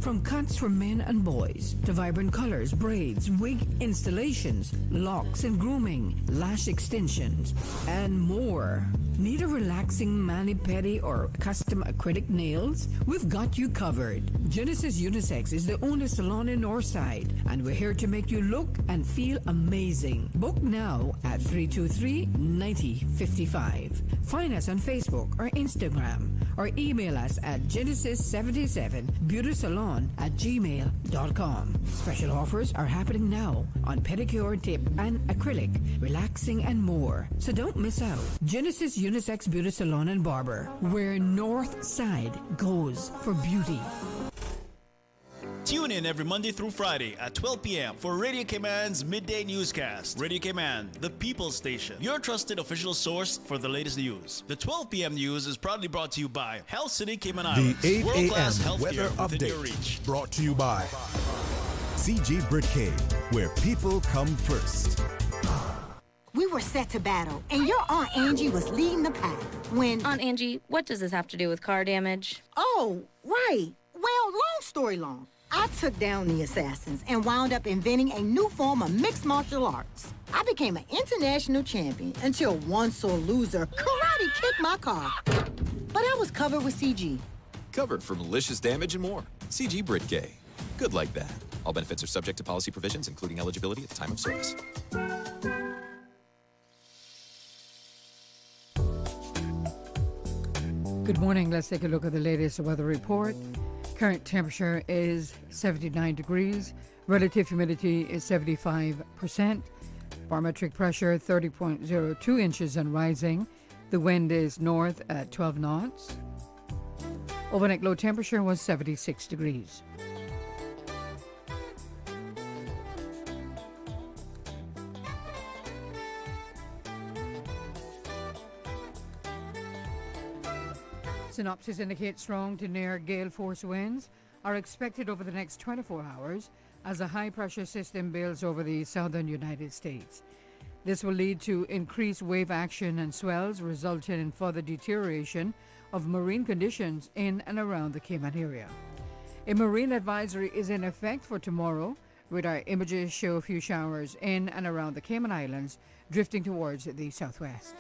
From cuts for men and boys to vibrant colors, braids, wig installations, locks and grooming, lash extensions, and more. Need a relaxing mani-pedi or custom acrylic nails? We've got you covered. Genesis Unisex is the only salon in Northside, and we're here to make you look and feel amazing. Book now at 323-9055. Find us on Facebook or Instagram, or email us at genesis77beautysalon@gmail.com. Special offers are happening now on pedicure, tip, and acrylic, relaxing, and more. So don't miss out. Genesis Unisex Beauty Salon and Barber, where North Side goes for beauty. Tune in every Monday through Friday at 12 p.m. for Radio Cayman's Midday Newscast. Radio Cayman, the People's Station, your trusted official source for the latest news. The 12 p.m. news is proudly brought to you by Health City Cayman Islands. The 8 World-class a.m. healthcare weather within your reach. update brought to you by CG Britcade, where people come first. We were set to battle, and your Aunt Angie was leading the pack when... Aunt Angie, what does this have to do with car damage? Oh, right. Well, long story long. I took down the assassins and wound up inventing a new form of mixed martial arts. I became an international champion until one sore loser karate kicked my car. But I was covered with CG. Covered for malicious damage and more. CG Britcade. Good like that. All benefits are subject to policy provisions, including eligibility at the time of service. Good morning. Let's take a look at the latest weather report. Current temperature is 79 degrees. Relative humidity is 75%. Barometric pressure 30.02 inches and rising. The wind is north at 12 knots. Overnight low temperature was 76 degrees. Synopsis indicates strong to near gale force winds are expected over the next 24 hours as a high-pressure system builds over the southern United States. This will lead to increased wave action and swells, resulting in further deterioration of marine conditions in and around the Cayman area. A marine advisory is in effect for tomorrow. Radar images show a few showers in and around the Cayman Islands, drifting towards the southwest.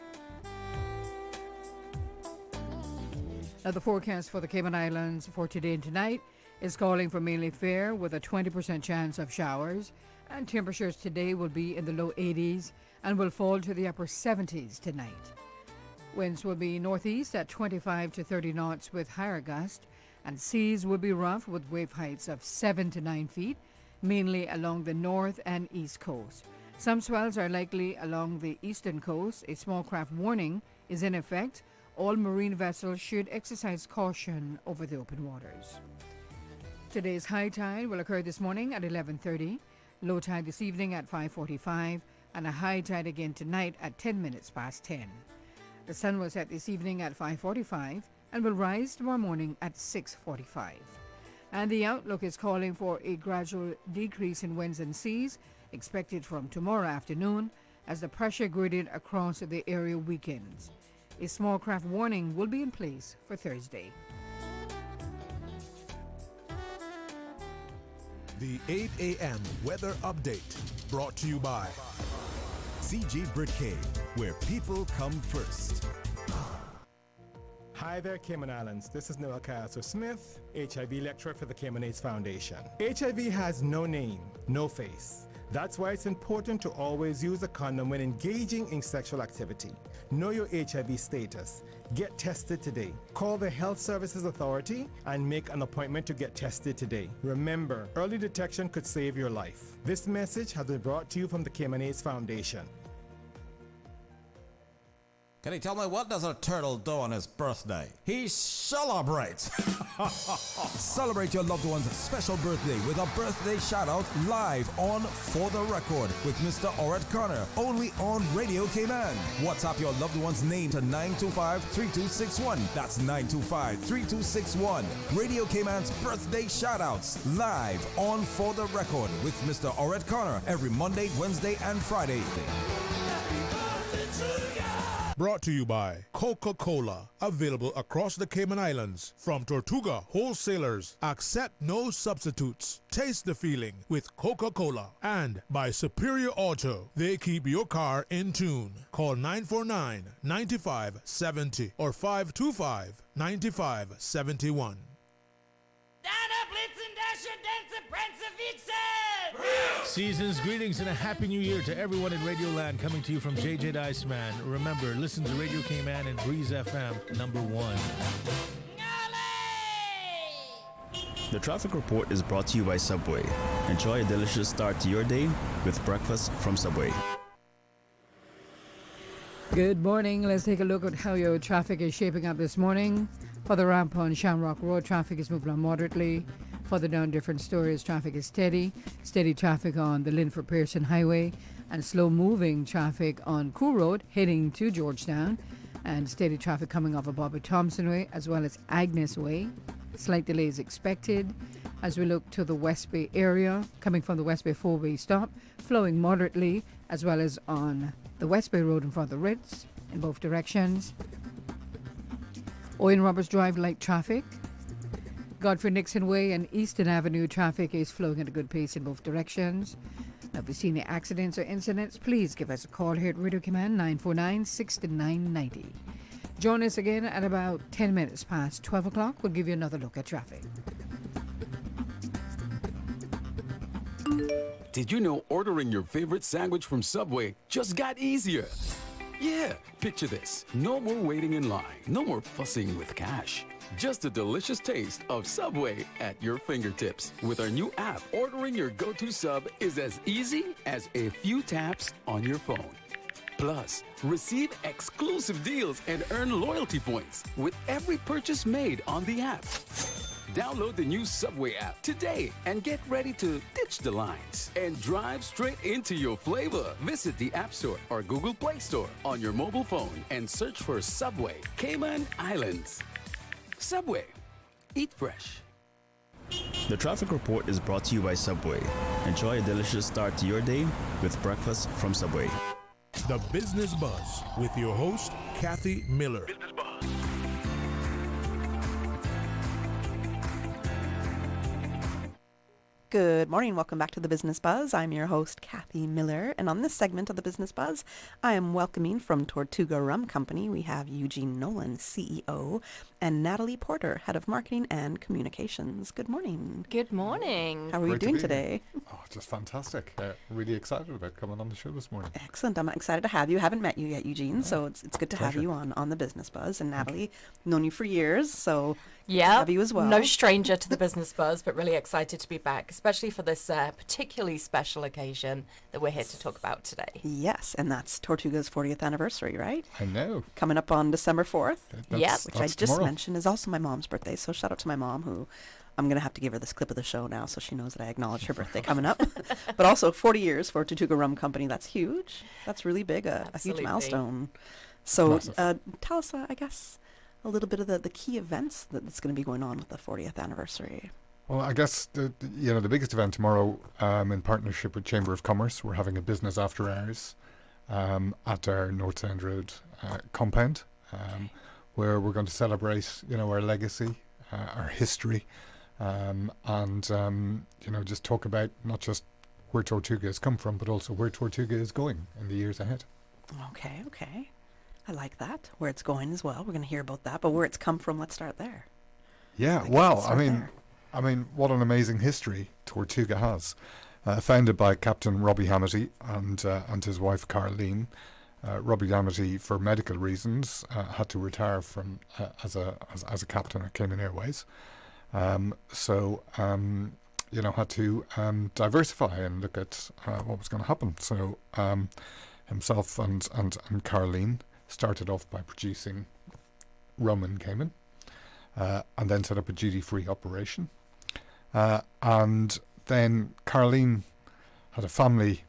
Now, the forecast for the Cayman Islands for today and tonight is calling for mainly fair with a 20% chance of showers, and temperatures today will be in the low 80s and will fall to the upper 70s tonight. Winds will be northeast at 25 to 30 knots with higher gust, and seas will be rough with wave heights of 7 to 9 feet, mainly along the north and east coast. Some swells are likely along the eastern coast. A small craft warning is in effect. All marine vessels should exercise caution over the open waters. Today's high tide will occur this morning at 11:30, low tide this evening at 5:45, and a high tide again tonight at 10 minutes past 10. The sun will set this evening at 5:45 and will rise tomorrow morning at 6:45. And the outlook is calling for a gradual decrease in winds and seas expected from tomorrow afternoon as the pressure gradient across the area weakens. A small craft warning will be in place for Thursday. The 8 a.m. weather update brought to you by CG Britcay, where people come first. Hi there, Cayman Islands. This is Noel Casso Smith, HIV lecturer for the Cayman AIDS Foundation. HIV has no name, no face. That's why it's important to always use a condom when engaging in sexual activity. Know your HIV status. Get tested today. Call the Health Services Authority and make an appointment to get tested today. Remember, early detection could save your life. This message has been brought to you from the Cayman AIDS Foundation. Can you tell me, what does a turtle do on his birthday? He celebrates! Celebrate your loved one's special birthday with a birthday shout-out live on For the Record with Mr. Orette Connor, only on Radio Cayman. WhatsApp your loved one's name to 925-3261. That's 925-3261. Radio Cayman's birthday shout-outs live on For the Record with Mr. Orette Connor every Monday, Wednesday, and Friday. Brought to you by Coca-Cola. Available across the Cayman Islands. From Tortuga Wholesalers. Accept no substitutes. Taste the feeling with Coca-Cola. And by Superior Auto. They keep your car in tune. Call 949-9570 or 525-9571. Season's greetings and a happy new year to everyone in Radio Land, coming to you from JJ Diceman. Remember, listen to Radio Cayman and Breeze FM #1. The traffic report is brought to you by Subway. Enjoy a delicious start to your day with breakfast from Subway. Good morning. Let's take a look at how your traffic is shaping up this morning. For the ramp on Shamrock Road, traffic is moving on moderately. Further down different stories, traffic is steady. Steady traffic on the Linford Pearson Highway and slow-moving traffic on Cool Road heading to Georgetown, and steady traffic coming off of Bobby Thompson Way as well as Agnes Way. Slight delays expected as we look to the West Bay area, coming from the West Bay 4-way stop, flowing moderately, as well as on the West Bay Road in front of the Ritz in both directions. Owen Roberts Drive, light traffic. Godfrey Nixon Way and Eastern Avenue traffic is flowing at a good pace in both directions. Now, if you've seen any accidents or incidents, please give us a call here at Radio Command 949-6990. Join us again at about 10 minutes past 12 o'clock. We'll give you another look at traffic. Did you know ordering your favorite sandwich from Subway just got easier? Yeah, picture this. No more waiting in line. No more fussing with cash. Just a delicious taste of Subway at your fingertips. With our new app, ordering your go-to sub is as easy as a few taps on your phone. Plus, receive exclusive deals and earn loyalty points with every purchase made on the app. Download the new Subway app today and get ready to ditch the lines and drive straight into your flavor. Visit the App Store or Google Play Store on your mobile phone and search for Subway Cayman Islands. Subway. Eat fresh. The traffic report is brought to you by Subway. Enjoy a delicious start to your day with breakfast from Subway. The Business Buzz with your host, Kathy Miller. Good morning. Welcome back to the Business Buzz. I'm your host, Kathy Miller. And on this segment of the Business Buzz, I am welcoming from Tortuga Rum Company, we have Eugene Nolan, CEO, and Natalie Porter, Head of Marketing and Communications. Good morning. Good morning. How are you doing today? Oh, just fantastic. Really excited about coming on the show this morning. Excellent. I'm excited to have you. I haven't met you yet, Eugene, so it's good to have you on the Business Buzz. And Natalie, known you for years, so yeah, have you as well. No stranger to the Business Buzz, but really excited to be back, especially for this particularly special occasion that we're here to talk about today. Yes, and that's Tortuga's 40th anniversary, right? I know. Coming up on December 4th. Yeah, which I just mentioned is also my mom's birthday. So shout out to my mom, who I'm going to have to give her this clip of the show now so she knows that I acknowledge her birthday coming up. But also 40 years for Tortuga Rum Company. That's huge. That's really big, a huge milestone. So tell us, I guess, a little bit of the key events that's going to be going on with the 40th anniversary. Well, I guess the biggest event tomorrow, in partnership with Chamber of Commerce, we're having a business after hours at our North End Road compound, where we're going to celebrate, our legacy, our history, just talk about not just where Tortuga has come from, but also where Tortuga is going in the years ahead. Okay. I like that. Where it's going as well. We're going to hear about that, but where it's come from, let's start there. Yeah, I mean, what an amazing history Tortuga has. Founded by Captain Robbie Hamity and his wife Caroline. Robbie Hamity, for medical reasons, had to retire from as a captain at Cayman Airways. Had to diversify and look at what was going to happen. So himself and Caroline started off by producing rum in Cayman, and then set up a duty-free operation. And then Caroline had a family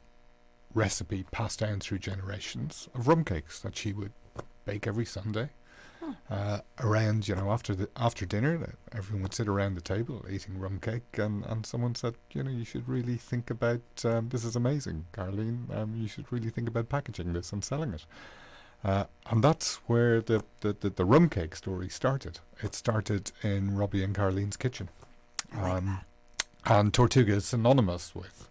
recipe passed down through generations of rum cakes that she would bake every Sunday. Around, after dinner, everyone would sit around the table eating rum cake, and someone said, you should really think about, this is amazing, Caroline, you should really think about packaging this and selling it. And that's where the rum cake story started. It started in Robbie and Caroline's kitchen. And Tortuga is synonymous with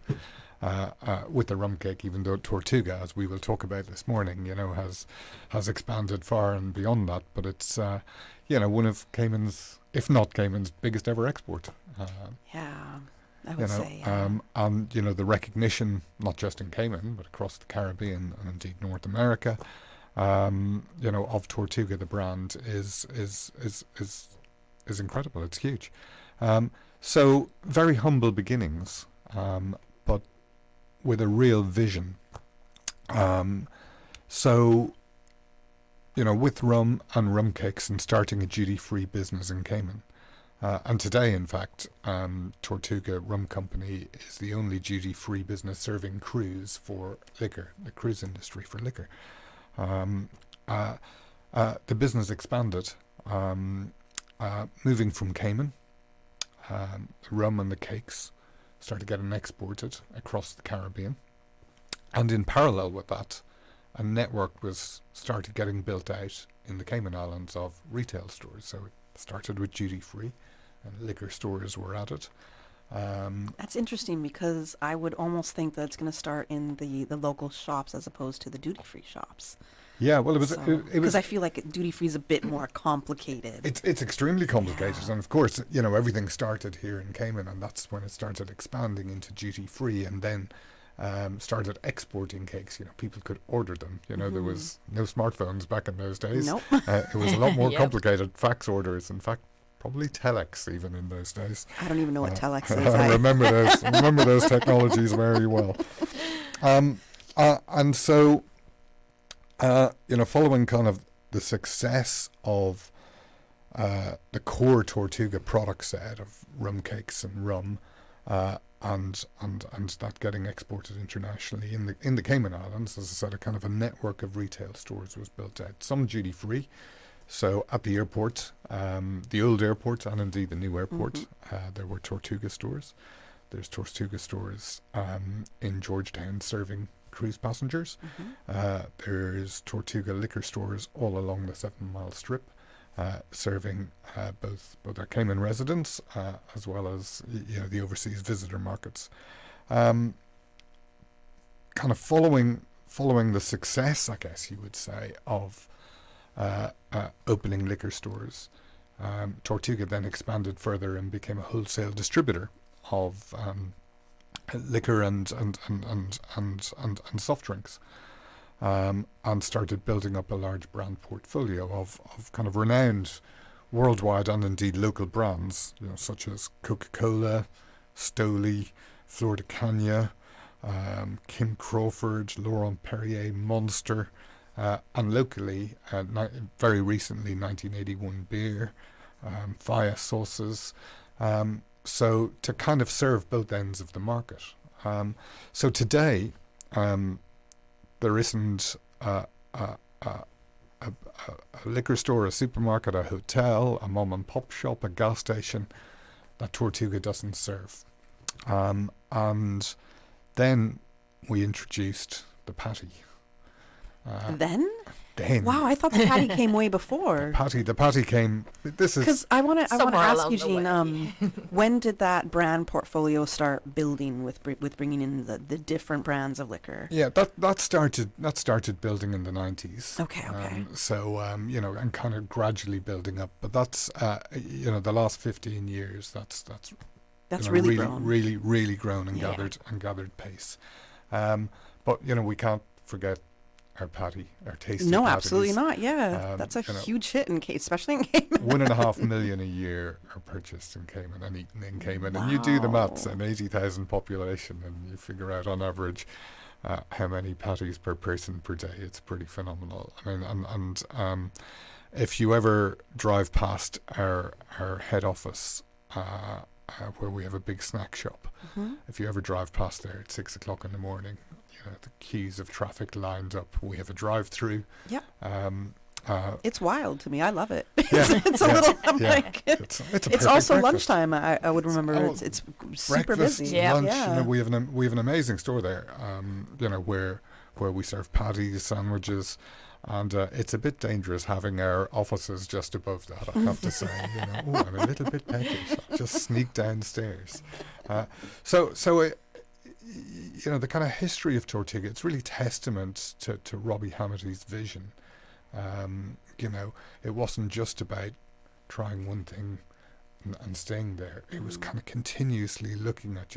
the rum cake, even though Tortuga, as we will talk about this morning, has expanded far and beyond that. But it's, one of Cayman's, if not Cayman's, biggest ever export. I would say. And the recognition, not just in Cayman, but across the Caribbean and indeed North America, of Tortuga, the brand, is incredible. It's huge. So very humble beginnings, but with a real vision. With rum and rum cakes and starting a duty-free business in Cayman. And today, in fact, Tortuga Rum Company is the only duty-free business serving cruise for liquor, the cruise industry for liquor. The business expanded, moving from Cayman. The rum and the cakes started getting exported across the Caribbean, and in parallel with that, a network was started getting built out in the Cayman Islands of retail stores. So it started with duty free, and liquor stores were added. That's interesting, because I would almost think that it's going to start in the local shops as opposed to the duty free shops. Yeah, well, it was because I feel like duty free is a bit more complicated. It's extremely complicated, and of course, everything started here in Cayman, and that's when it started expanding into duty free, and then started exporting cakes. People could order them. There was no smartphones back in those days. Nope. It was a lot more complicated. Fax orders, in fact, probably telex even in those days. I don't even know what telex is. I remember those technologies very well. And so. Following kind of the success of the core Tortuga product set of rum cakes and rum, and that getting exported internationally in the Cayman Islands, as I said, a kind of a network of retail stores was built out. Some duty free, so at the airport, the old airport, and indeed the new airport, there were Tortuga stores. There's Tortuga stores in Georgetown serving cruise passengers. There's Tortuga liquor stores all along the 7 Mile Strip, serving both our Cayman residents as well as the overseas visitor markets. Kind of following the success, I guess you would say, of opening liquor stores, Tortuga then expanded further and became a wholesale distributor of liquor and soft drinks, and started building up a large brand portfolio of kind of renowned worldwide and indeed local brands, such as Coca-Cola, Stoli, Flor de Cana, Kim Crawford, Laurent Perrier, Monster, and locally, very recently, 1981 beer, Faya sauces. So to kind of serve both ends of the market. So today, there isn't a liquor store, a supermarket, a hotel, a mom and pop shop, a gas station that Tortuga doesn't serve. And then we introduced the patty. Then then. Wow, I thought the patty came way before. The patty came. This is Because I want to Somewhere ask along the Eugene, when did that brand portfolio start building with bringing in the different brands of liquor? Yeah, that started building in the 90s. Okay. So and kind of gradually building up. But that's the last 15 years. That's really grown. really grown and gathered pace. But we can't forget our patty, our tasty No, patties. absolutely not. Yeah, that's a huge hit in Cayman, especially in Cayman. 1.5 million a year are purchased in Cayman and eaten in Cayman. And you do the maths, an 80,000 population, and you figure out on average how many patties per person per day. It's pretty phenomenal. I mean, and if you ever drive past our head office, where we have a big snack shop, if you ever drive past there at 6 o'clock in the morning, the queues of traffic lined up. We have a drive-through. Yep. It's wild to me. I love it. Yeah, it's a little. Like it's also breakfast. lunchtime. I would remember. It's super breakfast, busy. lunch. Yeah. We have an amazing store there. Where we serve patties, sandwiches. And it's a bit dangerous having our offices just above that, I have to say. I'm a little bit peckish. I'll just sneak downstairs. The kind of history of Tortuga, it's really testament to Robbie Hamity's vision. It wasn't just about trying one thing and staying there. It was kind of continuously looking at,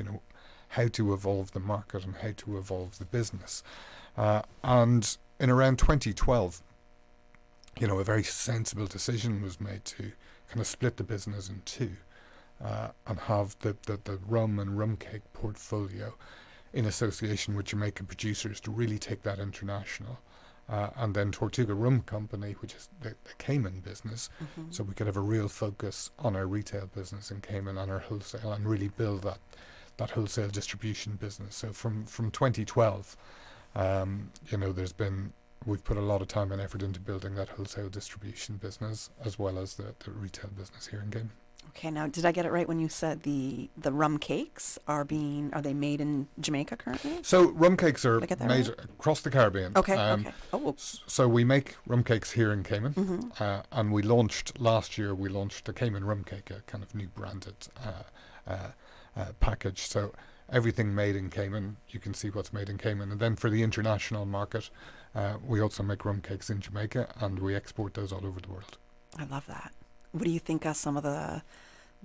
how to evolve the market and how to evolve the business. And in around 2012, a very sensible decision was made to kind of split the business in two and have the rum and rum cake portfolio in association with Jamaican producers to really take that international. And then Tortuga Rum Company, which is the Cayman business, so we could have a real focus on our retail business in Cayman and our wholesale and really build that wholesale distribution business. So from 2012, we've put a lot of time and effort into building that wholesale distribution business as well as the retail business here in Cayman. Okay, now did I get it right when you said the rum cakes are they made in Jamaica currently? So rum cakes are made right? Across the Caribbean. Okay. Oh. So we make rum cakes here in Cayman, and we launched last year. We launched the Cayman rum cake, a kind of new branded package. So everything made in Cayman, you can see what's made in Cayman. And then for the international market, we also make rum cakes in Jamaica, and we export those all over the world. I love that. What do you think some of the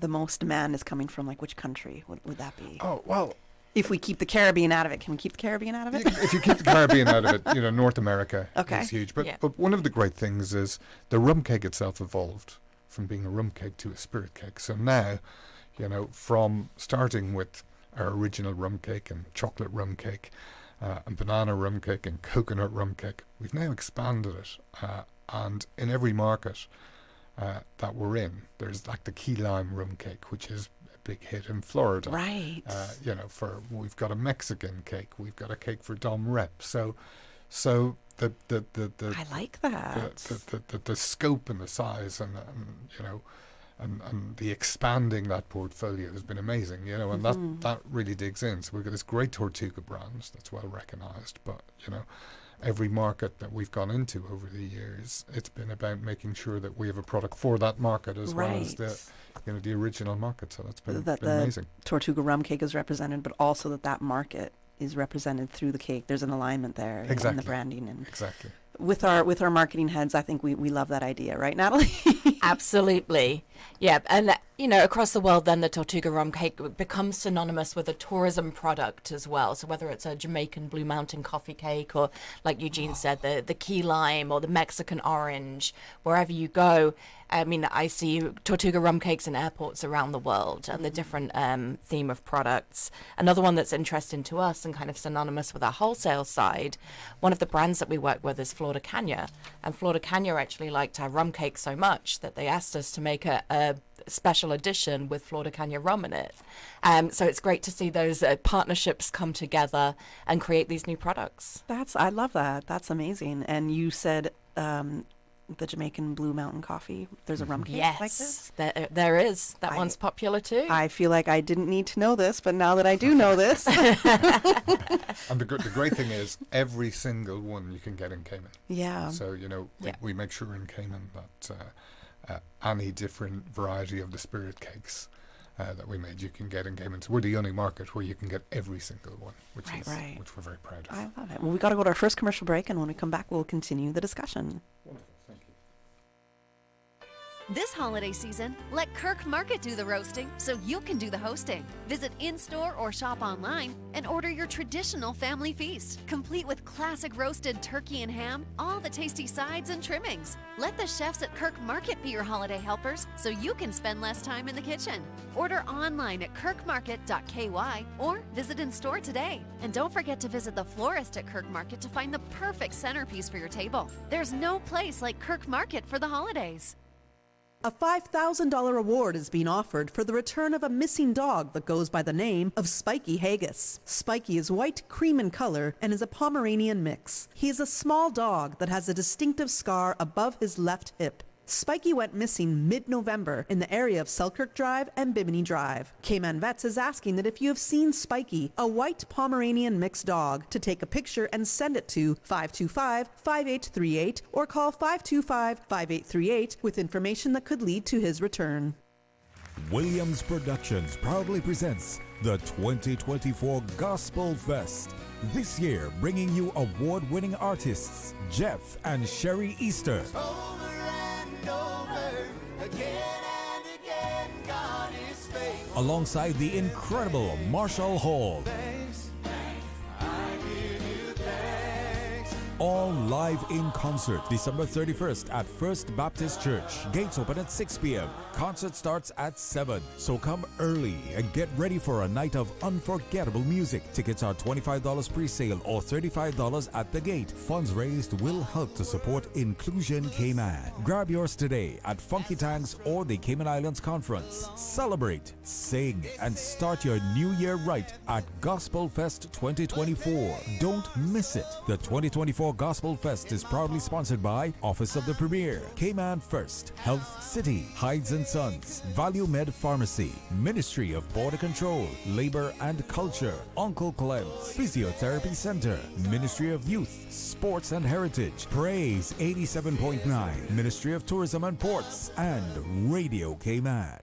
most demand is coming from? Like, which country would that be? Oh, well, if we keep the Caribbean out of it, can we keep the Caribbean out of it? If you keep the Caribbean out of it, North America is huge. But one of the great things is the rum cake itself evolved from being a rum cake to a spirit cake. So now, from starting with our original rum cake and chocolate rum cake and banana rum cake and coconut rum cake, we've now expanded it. And in every market that we're in, there's like the key lime rum cake, which is a big hit in Florida. Right. We've got a Mexican cake, we've got a cake for Dom Rep. So the I like that. The scope and the size and the expanding that portfolio has been amazing, and that really digs in. So we've got this great Tortuga brand that's well recognized, but every market that we've gone into over the years, it's been about making sure that we have a product for that market as well as the original market. So that's been amazing. Tortuga rum cake is represented, but also that market is represented through the cake. There's an alignment there in the branding and exactly. With our marketing heads, I think we love that idea, right, Natalie? Absolutely. Yeah, and across the world then the Tortuga rum cake becomes synonymous with a tourism product as well. So whether it's a Jamaican Blue Mountain coffee cake or, like Eugene said, the key lime or the Mexican orange, wherever you go, I mean, I see Tortuga rum cakes in airports around the world and the different theme of products. Another one that's interesting to us and kind of synonymous with our wholesale side, one of the brands that we work with is Florida Canya. And Florida Canya actually liked our rum cake so much that they asked us to make a special edition with Florida Canya rum in it. So it's great to see those partnerships come together and create these new products. I love that. That's amazing. And you said the Jamaican Blue Mountain coffee? There's a rum cake like this? Yes, there is. That one's popular too. I feel like I didn't need to know this, but now that I do know this. And the great thing is, every single one you can get in Cayman. Yeah. So, we make sure in Cayman that any different variety of the spirit cakes that we made, you can get in Cayman. So we're the only market where you can get every single one, which we're very proud of. I love it. Well, we got to go to our first commercial break, and when we come back, we'll continue the discussion. Wonderful, thank you. This holiday season, let Kirk Market do the roasting so you can do the hosting. Visit in-store or shop online and order your traditional family feast, complete with classic roasted turkey and ham, all the tasty sides and trimmings. Let the chefs at Kirk Market be your holiday helpers so you can spend less time in the kitchen. Order online at kirkmarket.ky or visit in-store today. And don't forget to visit the florist at Kirk Market to find the perfect centerpiece for your table. There's no place like Kirk Market for the holidays. A $5,000 award is being offered for the return of a missing dog that goes by the name of Spiky Haggis. Spiky is white, cream in color, and is a Pomeranian mix. He is a small dog that has a distinctive scar above his left hip. Spiky went missing mid-November in the area of Selkirk Drive and Bimini Drive. Cayman Vets is asking that if you have seen Spiky, a white Pomeranian mixed dog, to take a picture and send it to 525-5838 or call 525-5838 with information that could lead to his return. Williams Productions proudly presents the 2024 Gospel Fest. This year, bringing you award-winning artists Jeff and Sherry Easter. Alongside the incredible Marshall Hall. All live in concert December 31st at First Baptist Church. Gates open at 6 p.m. Concert starts at 7. So come early and get ready for a night of unforgettable music. Tickets are $25 pre-sale or $35 at the gate. Funds raised will help to support Inclusion Cayman. Grab yours today at Funky Tanks or the Cayman Islands Conference. Celebrate, sing, and start your new year right at Gospel Fest 2024. Don't miss it. The 2024 Gospel Fest is proudly sponsored by Office of the Premier, Cayman First, Health City, Hides and Sons, Value Med Pharmacy, Ministry of Border Control, Labor and Culture, Uncle Clem's, Physiotherapy Center, Ministry of Youth, Sports and Heritage, Praise 87.9, Ministry of Tourism and Ports, and Radio Cayman.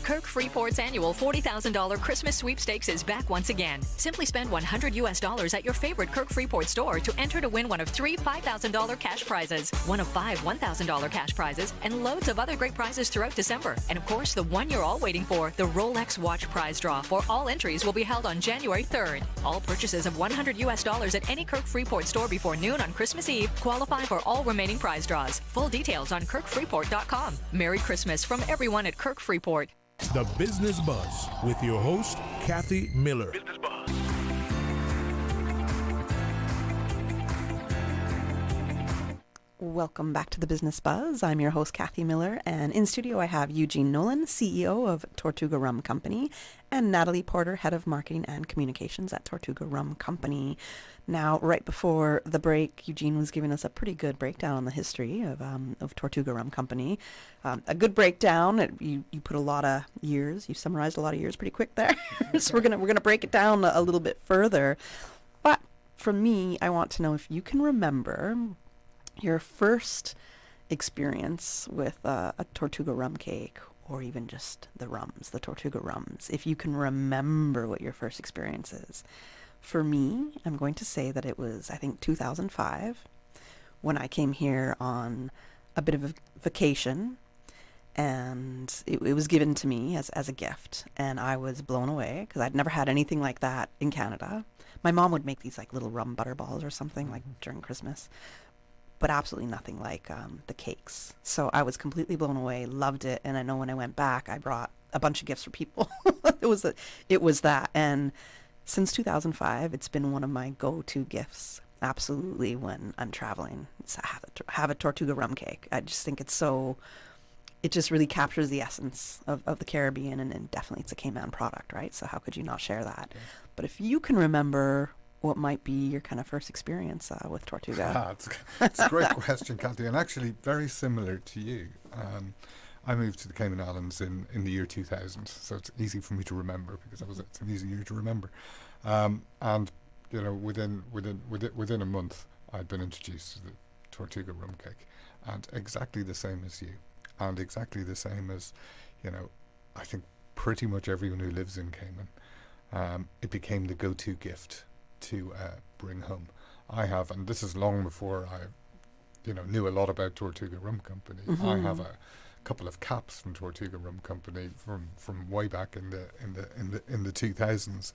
Kirk Freeport's annual $40,000 Christmas sweepstakes is back once again. Simply spend $100 at your favorite Kirk Freeport store to enter to win one of 3 $5,000 cash prizes, one of 5 $1,000 cash prizes, and loads of other great prizes throughout December. And of course, the one you're all waiting for, the Rolex watch prize draw for all entries will be held on January 3rd. All purchases of $100 at any Kirk Freeport store before noon on Christmas Eve qualify for all remaining prize draws. Full details on kirkfreeport.com. Merry Christmas from everyone at Kirk Freeport. The Business Buzz with your host, Kathy Miller. Welcome back to the Business Buzz. I'm your host, Kathy Miller, and in studio I have Eugene Nolan, CEO of Tortuga Rum Company, and Natalie Porter, Head of Marketing and Communications at Tortuga Rum Company. Now, right before the break, Eugene was giving us a pretty good breakdown on the history of Tortuga Rum Company. A good breakdown. You put a lot of years. You summarized a lot of years pretty quick there. So we're gonna break it down a little bit further. But for me, I want to know if you can remember your first experience with a Tortuga rum cake, or even just the rums, the Tortuga rums. If you can remember what your first experience is. For me, I'm going to say that it was, I think, 2005, when I came here on a bit of a vacation, and it was given to me as a gift, and I was blown away because I'd never had anything like that in Canada. My mom would make these like little rum butter balls or something like during Christmas, but absolutely nothing like the cakes. So I was completely blown away, loved it, and I know when I went back, I brought a bunch of gifts for people. It was that, and since 2005, it's been one of my go-to gifts, absolutely, when I'm traveling. It's have a Tortuga rum cake. I just think it's so, it just really captures the essence of the Caribbean, and definitely it's a Cayman product, right? So how could you not share that? But if you can remember what might be your kind of first experience with Tortuga? It's a great question, Kathy, and actually very similar to you. I moved to the Cayman Islands in the year 2000, so it's easy for me to remember because it's an easy year to remember. And within a month, I'd been introduced to the Tortuga rum cake, and exactly the same as you, and exactly the same as, I think pretty much everyone who lives in Cayman. It became the go-to gift to bring home. I have, and this is long before I, knew a lot about Tortuga Rum Company. Mm-hmm. I have a couple of caps from Tortuga Rum Company from way back in the 2000s.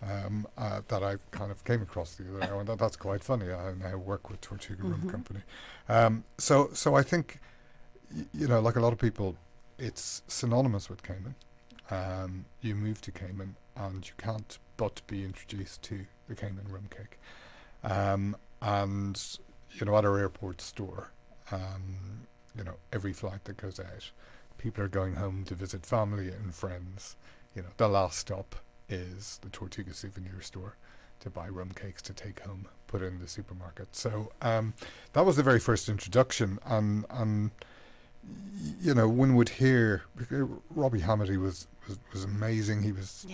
That I kind of came across the other day, and that's quite funny. I now work with Tortuga Rum Company. So I think, like a lot of people, it's synonymous with Cayman. You move to Cayman and you can't but be introduced to the Cayman rum cake. And, at our airport store, every flight that goes out, people are going home to visit family and friends. The last stop is the Tortuga souvenir store to buy rum cakes to take home, put in the supermarket. So that was the very first introduction, and one would hear Robbie Hamity was amazing. He was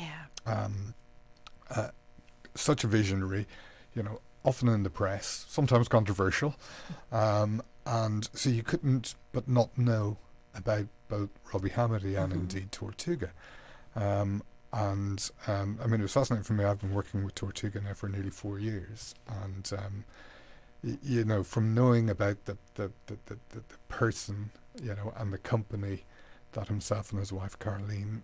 such a visionary, often in the press, sometimes controversial, and so you couldn't but not know about both Robbie Hamity and indeed Tortuga. And it was fascinating for me. I've been working with Tortuga now for nearly 4 years, and from knowing about the person, and the company that himself and his wife Caroline,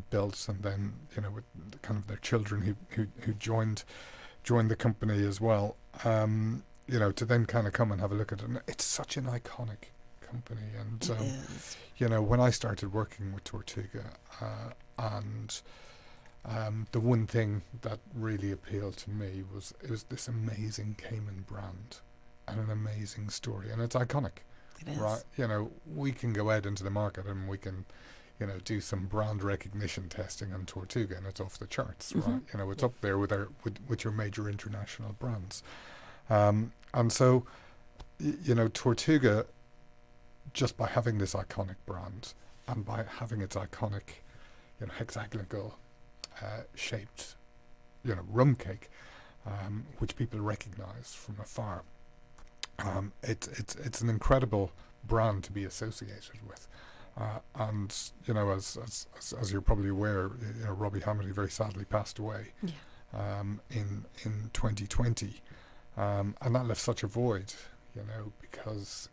built, and then with kind of their children who joined the company as well. To then kind of come and have a look at it. And it's such an iconic company, and when I started working with Tortuga. And the one thing that really appealed to me was it was this amazing Cayman brand and an amazing story, and it's iconic. It is. Right? We can go out into the market and we can, do some brand recognition testing on Tortuga, and it's off the charts, right? It's up there with your major international brands, and so, Tortuga, just by having this iconic brand and by having its iconic hexagonal shaped, rum cake, which people recognise from afar. It's an incredible brand to be associated with, and as you're probably aware, Robbie Hamity very sadly passed away in 2020, and that left such a void, because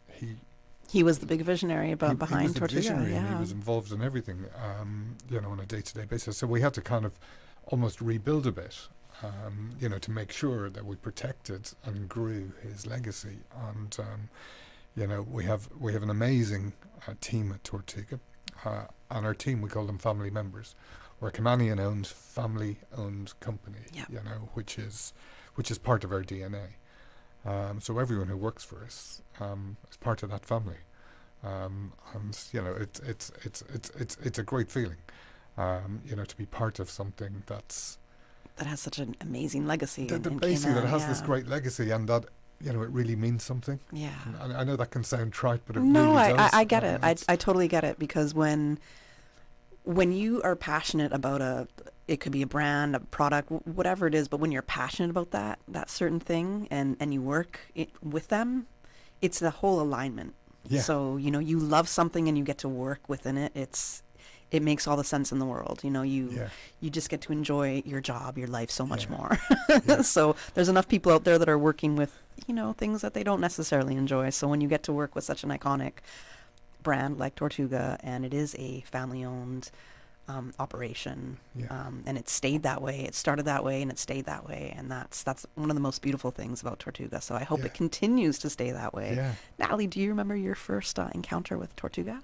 he was the big visionary behind Tortuga. He was involved in everything, on a day-to-day basis. So we had to kind of almost rebuild a bit, to make sure that we protected and grew his legacy. And we have an amazing team at Tortuga, and our team, we call them family members. We're a Caymanian-owned, family-owned company, which is part of our DNA. So everyone who works for us is part of that family, and it's a great feeling, to be part of something that has such an amazing legacy. Basically, that has this great legacy, and that it really means something. Yeah, and I know that can sound trite, but it really does. I get it. I totally get it, because when you are passionate about it could be a brand, a product, whatever it is, but when you're passionate about that certain thing and you work with them, it's the whole alignment. Yeah. So, you love something and you get to work within it. It makes all the sense in the world. You just get to enjoy your job, your life so much more. So there's enough people out there that are working with, things that they don't necessarily enjoy. So when you get to work with such an iconic brand like Tortuga, and it is a family-owned operation, and it stayed that way. It started that way, and it stayed that way, and that's one of the most beautiful things about Tortuga. So I hope it continues to stay that way. Natalie, do you remember your first encounter with Tortuga?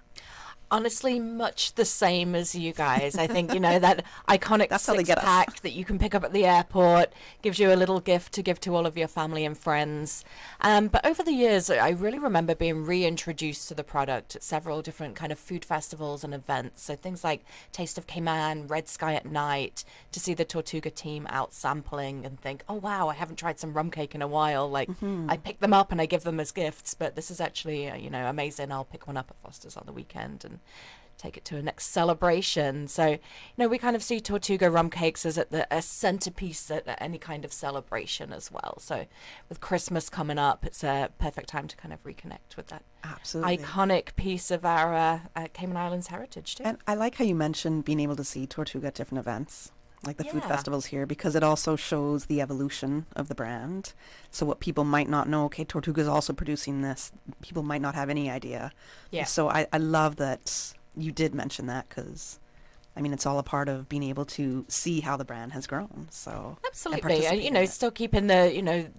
Honestly, much the same as you guys. I think, that iconic That's how they get us. six-pack that you can pick up at the airport gives you a little gift to give to all of your family and friends. But over the years, I really remember being reintroduced to the product at several different kind of food festivals and events. So things like Taste of Cayman, Red Sky at Night, to see the Tortuga team out sampling and think, oh, wow, I haven't tried some rum cake in a while. Like, I pick them up and I give them as gifts, but this is actually, amazing. I'll pick one up at Foster's on the weekend and take it to a next celebration. So, we kind of see Tortuga rum cakes as a centerpiece at any kind of celebration as well. So with Christmas coming up, it's a perfect time to kind of reconnect with that Absolutely. iconic piece of our Cayman Islands heritage too. And I like how you mentioned being able to see Tortuga at different events, like the food festivals here, because it also shows the evolution of the brand. So what people might not know, okay, Tortuga is also producing this. People might not have any idea. Yeah. So I love that you did mention that, because it's all a part of being able to see how the brand has grown. So Absolutely. And, still keeping the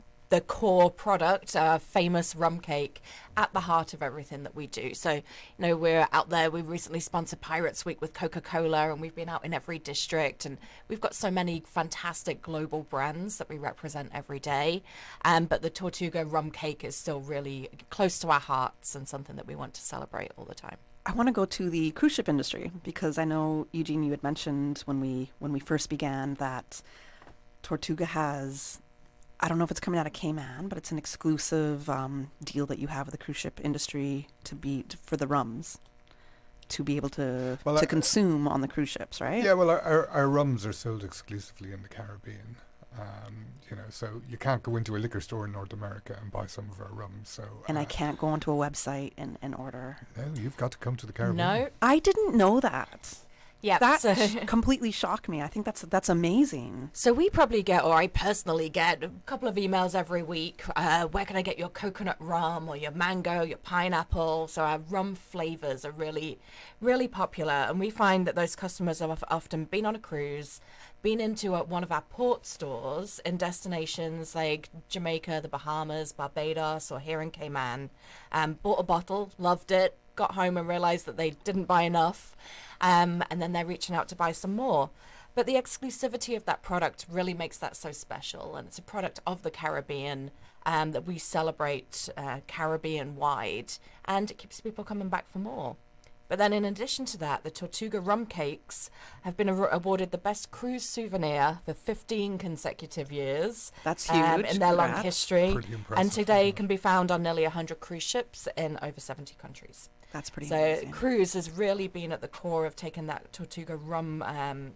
core product, famous rum cake, at the heart of everything that we do. So, we're out there. We recently sponsored Pirates Week with Coca-Cola, and we've been out in every district, and we've got so many fantastic global brands that we represent every day. But the Tortuga rum cake is still really close to our hearts and something that we want to celebrate all the time. I want to go to the cruise ship industry, because I know, Eugene, you had mentioned when we first began that Tortuga has, I don't know if it's coming out of Cayman, but it's an exclusive deal that you have with the cruise ship industry for the rums to be able to consume on the cruise ships, right? Yeah, well, our rums are sold exclusively in the Caribbean. So you can't go into a liquor store in North America and buy some of our rums. So and I can't go onto a website and order. No, you've got to come to the Caribbean. No, I didn't know that. Yeah, that completely shocked me. I think that's amazing. So we probably get, or I personally get, a couple of emails every week. Where can I get your coconut rum or your mango, your pineapple? So our rum flavors are really, really popular, and we find that those customers have often been on a cruise, been into one of our port stores in destinations like Jamaica, the Bahamas, Barbados, or here in Cayman, bought a bottle, loved it, got home and realized that they didn't buy enough, and then they're reaching out to buy some more. But the exclusivity of that product really makes that so special, and it's a product of the Caribbean that we celebrate Caribbean-wide, and it keeps people coming back for more. But then in addition to that, the Tortuga rum cakes have been awarded the best cruise souvenir for 15 consecutive years. That's huge. In their long Congrats. history. Pretty impressive, And today can be found on nearly 100 cruise ships in over 70 countries. That's pretty So amazing. cruise has really been at the core of taking that Tortuga rum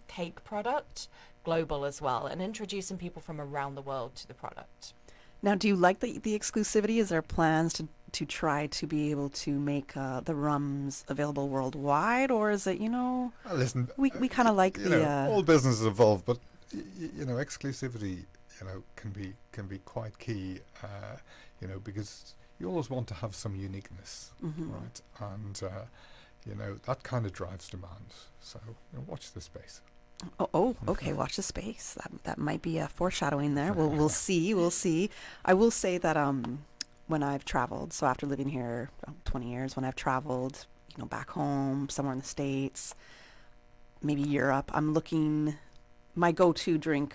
cake product global as well, and introducing people from around the world to the product. Now, do you like the exclusivity? Is there plans to try to be able to make the rums available worldwide, or is it, Listen, we kind of like all businesses evolve, but exclusivity, can be quite key, because you always want to have some uniqueness, right? And that kind of drives demand. So watch this space. Oh, okay. Watch the space. That might be a foreshadowing there. We'll see. I will say that when I've traveled, so after living here 20 years, when I've traveled, back home, somewhere in the States, maybe Europe, I'm looking. My go-to drink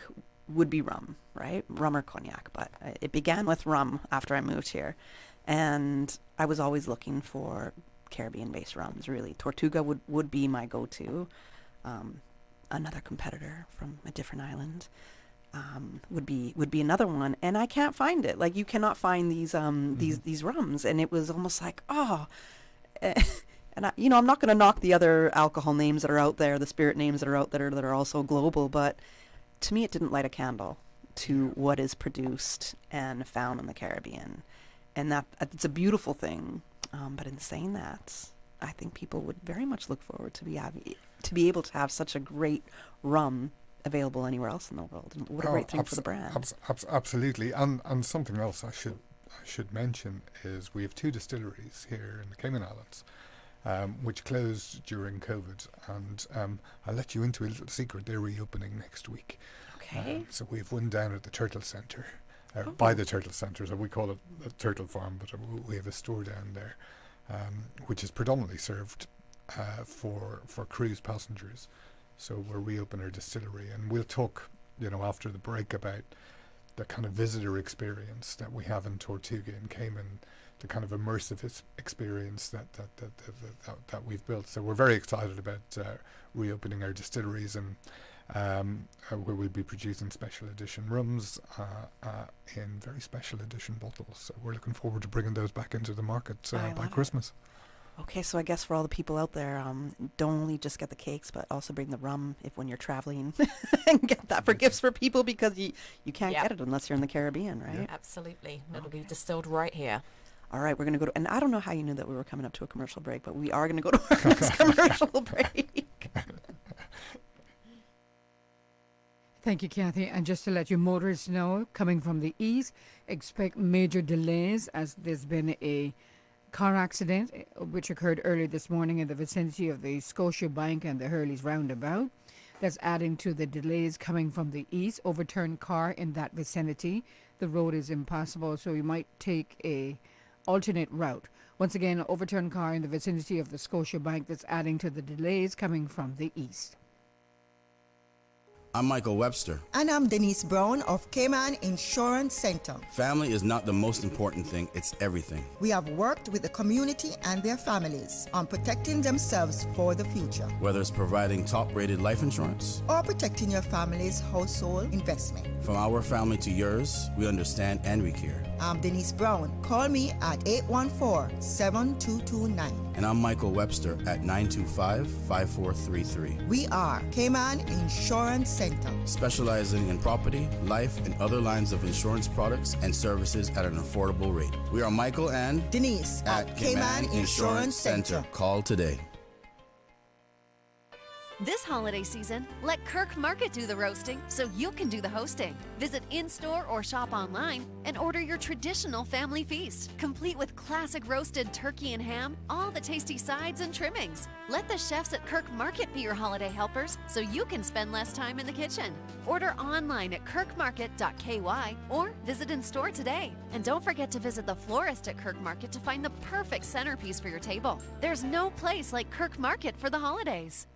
would be rum, right? Rum or cognac, but it began with rum after I moved here, and I was always looking for Caribbean-based rums. Really, Tortuga would be my go-to. Another competitor from a different island would be another one, and I can't find it. Like, you cannot find these these rums, and it was almost like, and I'm not going to knock the other alcohol names that are out there, the spirit names that are out there that are also global, but to me it didn't light a candle to what is produced and found in the Caribbean, and that it's a beautiful thing. But in saying that, I think people would very much look forward to be able to have such a great rum available anywhere else in the world. And what a great thing for the brand. Absolutely. And something else I should mention is we have two distilleries here in the Cayman Islands, which closed during COVID. And I'll let you into a little secret. They're reopening next week. Okay. So we have one down at the Turtle Centre, by the Turtle Centre. So we call it the Turtle Farm, but we have a store down there, which is predominantly served for cruise passengers. So we'll reopen our distillery, and we'll talk, after the break about the kind of visitor experience that we have in Tortuga and Cayman, the kind of immersive experience that we've built. So we're very excited about reopening our distilleries, and where we'll be producing special edition rums in very special edition bottles. So we're looking forward to bringing those back into the market by Christmas. Okay, so I guess for all the people out there, don't only just get the cakes, but also bring the rum when you're traveling and get that for gifts for people, because you can't get it unless you're in the Caribbean, right? Absolutely. It'll be distilled right here. All right, we're going to go to, and I don't know how you knew that we were coming up to a commercial break, but we are going to go to our next commercial break. Thank you, Kathy. And just to let you motorists know, coming from the east, expect major delays as there's been a car accident which occurred earlier this morning in the vicinity of the Scotiabank and the Hurley's roundabout. That's adding to the delays coming from the east. Overturned car in that vicinity. The road is impassable, so you might take a alternate route. Once again, overturned car in the vicinity of the Scotiabank. That's adding to the delays coming from the east. I'm Michael Webster. And I'm Denise Brown of Cayman Insurance Center. Family is not the most important thing, it's everything. We have worked with the community and their families on protecting themselves for the future. Whether it's providing top-rated life insurance or protecting your family's household investment. From our family to yours, we understand and we care. I'm Denise Brown. Call me at 814-7229. And I'm Michael Webster at 925-5433. We are Cayman Insurance Center, specializing in property, life, and other lines of insurance products and services at an affordable rate. We are Michael and Denise at Cayman Insurance Center. Call today. This holiday season, let Kirk Market do the roasting so you can do the hosting. Visit in-store or shop online and order your traditional family feast, complete with classic roasted turkey and ham, all the tasty sides and trimmings. Let the chefs at Kirk Market be your holiday helpers so you can spend less time in the kitchen. Order online at kirkmarket.ky or visit in-store today. And don't forget to visit the florist at Kirk Market to find the perfect centerpiece for your table. There's no place like Kirk Market for the holidays.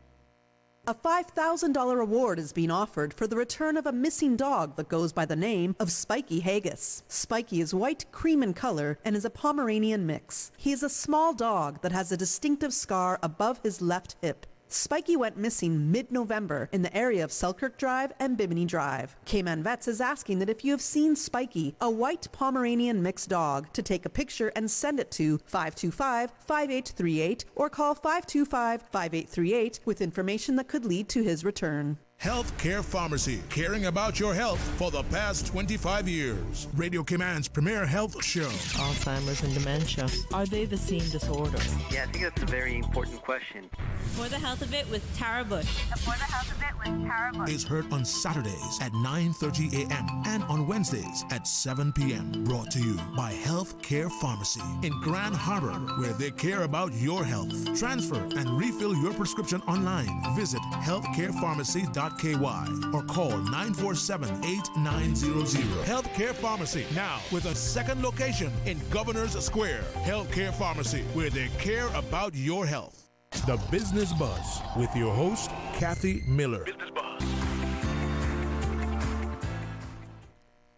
A $5,000 award is being offered for the return of a missing dog that goes by the name of Spiky Haggis. Spiky is white, cream in color, and is a Pomeranian mix. He is a small dog that has a distinctive scar above his left hip. Spiky went missing mid-November in the area of Selkirk Drive and Bimini Drive. Cayman Vets is asking that if you have seen Spiky, a white Pomeranian mixed dog, to take a picture and send it to 525-5838 or call 525-5838 with information that could lead to his return. Healthcare Pharmacy, caring about your health for the past 25 years. Radio Cayman's premier health show. Alzheimer's and dementia, are they the same disorder? Yeah, I think that's a very important question. For the Health of It with Tara Bush. For the Health of It with Tara Bush. Is heard on Saturdays at 9:30 a.m. and on Wednesdays at 7 p.m. Brought to you by Healthcare Pharmacy in Grand Harbor, where they care about your health. Transfer and refill your prescription online. Visit healthcarepharmacy.ky or call 947-8900. Healthcare Pharmacy, now with a second location in Governor's Square. Healthcare Pharmacy, where they care about your health. The Business Buzz with your host, Kathy Miller.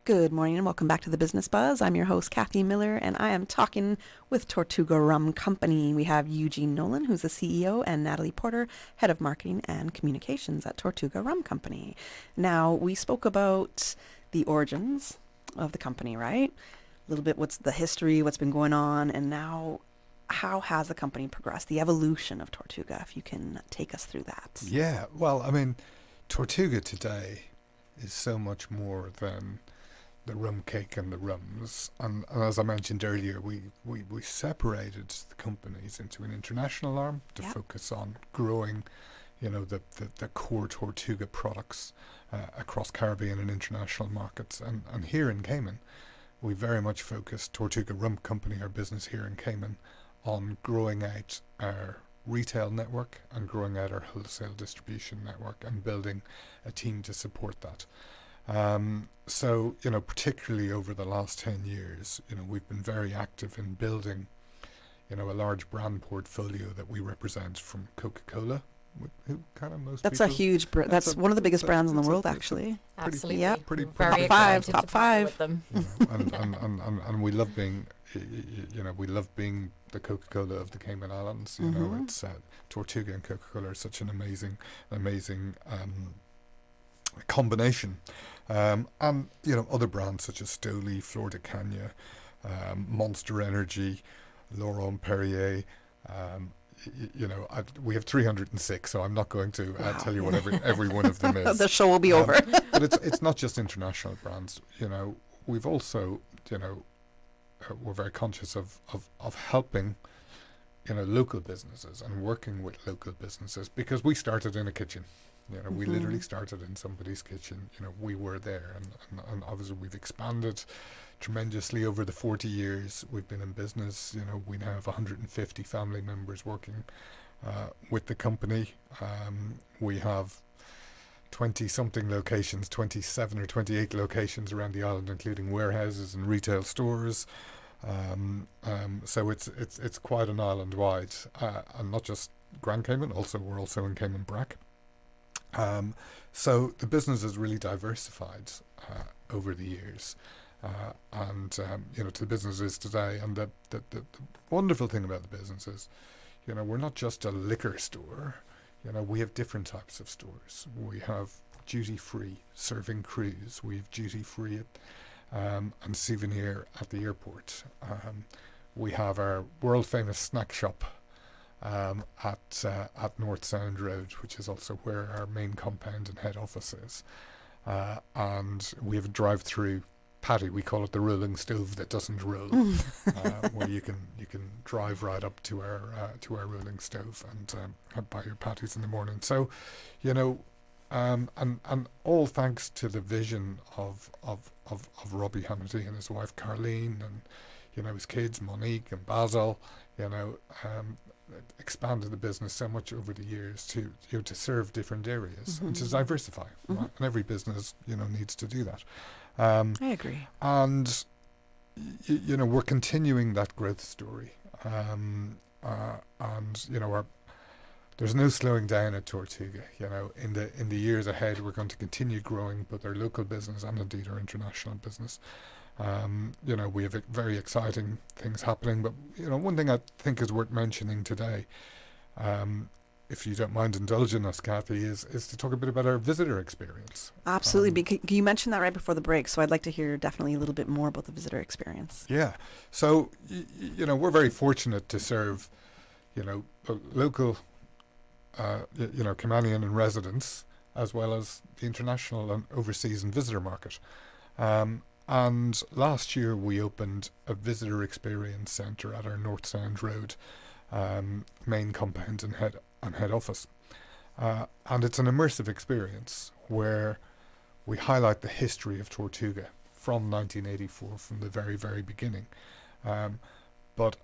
Good morning and welcome back to the Business Buzz. I'm your host, Kathy Miller, and I am talking with Tortuga Rum Company. We have Eugene Nolan, who's the CEO, and Natalie Porter, Head of Marketing and Communications at Tortuga Rum Company. Now, we spoke about the origins of the company, right? A little bit what's the history, what's been going on, and now how has the company progressed, the evolution of Tortuga, if you can take us through that. Yeah, well, I mean, Tortuga today is so much more than the rum cake and the rums. And as I mentioned earlier, we separated the companies into an international arm to focus on growing, the core Tortuga products across Caribbean and international markets. And here in Cayman, we very much focused, Tortuga Rum Company, our business here in Cayman, on growing out our retail network and growing out our wholesale distribution network and building a team to support that. So, particularly over the last 10 years, we've been very active in building, a large brand portfolio that we represent from Coca-Cola, who kind of most That's people, a huge. That's one of the biggest brands in the world, actually. Absolutely. Yeah. Pretty Very top five. with them. and we love being, we love being the Coca-Cola of the Cayman Islands. It's Tortuga and Coca-Cola are such an amazing combination. And other brands such as Stoli, Flor de Cana, Monster Energy, Laurent Perrier. We have 306, so I'm not going to tell you what every one of them is. The show will be over. But it's not just international brands. We've also, we're very conscious of helping, local businesses and working with local businesses, because we started in a kitchen. We literally started in somebody's kitchen. We were there, and obviously we've expanded tremendously over the 40 years we've been in business. We now have 150 family members working with the company. We have 20-something locations, 27 or 28 locations around the island, including warehouses and retail stores. So it's quite an island-wide, and not just Grand Cayman. We're also in Cayman Brac. So the business has really diversified over the years, and to the businesses today. And the wonderful thing about the business is, we're not just a liquor store. We have different types of stores. We have duty-free serving cruise. We have duty-free and souvenir at the airport. We have our world-famous snack shop at North Sound Road, which is also where our main compound and head office is. And we have a drive-through patty. We call it the rolling stove that doesn't roll, where you can drive right up to our rolling stove and buy your patties in the morning. So, and all thanks to the vision of Robbie Hamity and his wife Carleen, and his kids Monique and Basil. Expanded the business so much over the years to serve different areas and to diversify. Right? And every business needs to do that. I agree. And we're continuing that growth story. And there's no slowing down at Tortuga. In the years ahead, we're going to continue growing both our local business and indeed our international business. We have very exciting things happening, but one thing I think is worth mentioning today, if you don't mind indulging us, Kathy, is to talk a bit about our visitor experience. Absolutely. You mentioned that right before the break, so I'd like to hear definitely a little bit more about the visitor experience. Yeah. So, we're very fortunate to serve, local, Caymanian and residents, as well as the international and overseas and visitor market. And last year we opened a visitor experience centre at our North Sound Road main compound and head office. And it's an immersive experience where we highlight the history of Tortuga from 1984, from the very, very beginning. But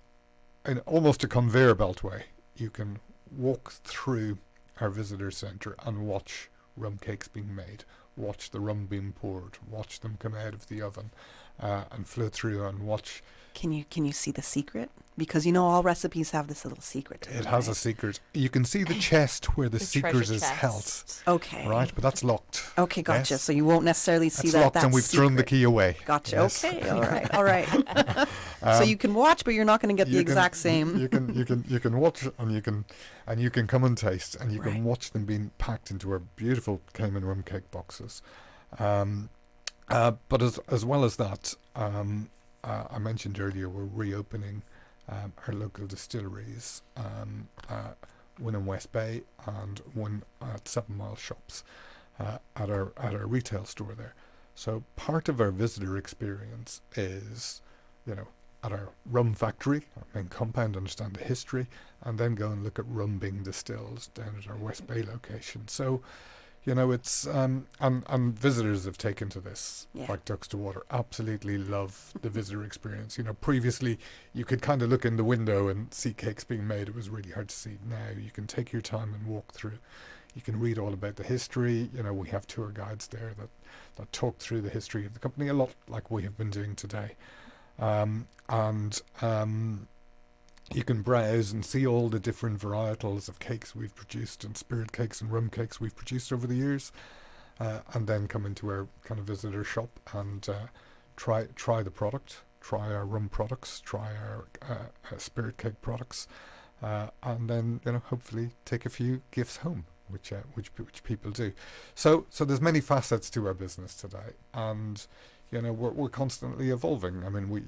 in almost a conveyor belt way, you can walk through our visitor centre and watch rum cakes being made, watch the rum being poured, watch them come out of the oven and flow through, and watch. Can you see the secret? Because all recipes have this little secret to It them, has right? a secret. You can see the chest where the secret is held. Okay. Right, but that's locked. Okay, gotcha. Yes? So you won't necessarily see That's that. locked, That's and we've thrown the secret. key away. Gotcha. Yes. Okay. All right. So you can watch, but you're not going to get the exact same. You can watch, and you can come and taste, and you can watch them being packed into our beautiful Cayman rum cake boxes. But as well as that, I mentioned earlier we're reopening our local distilleries, one in West Bay and one at 7 Mile Shops at our retail store there. So part of our visitor experience is, at our rum factory, our main compound, understand the history, and then go and look at rum being distilled down at our West Bay location. So, it's and visitors have taken to this like ducks to water. Absolutely love the visitor experience. Previously you could kind of look in the window and see cakes being made. It was really hard to see. Now you can take your time and walk through. You can read all about the history. We have tour guides there that talk through the history of the company, a lot like we have been doing today. you can browse and see all the different varietals of cakes we've produced and spirit cakes and rum cakes we've produced over the years, and then come into our kind of visitor shop and try the product, try our rum products, try our spirit cake products, and then hopefully take a few gifts home, which people do. So there's many facets to our business today, and we're constantly evolving. I mean,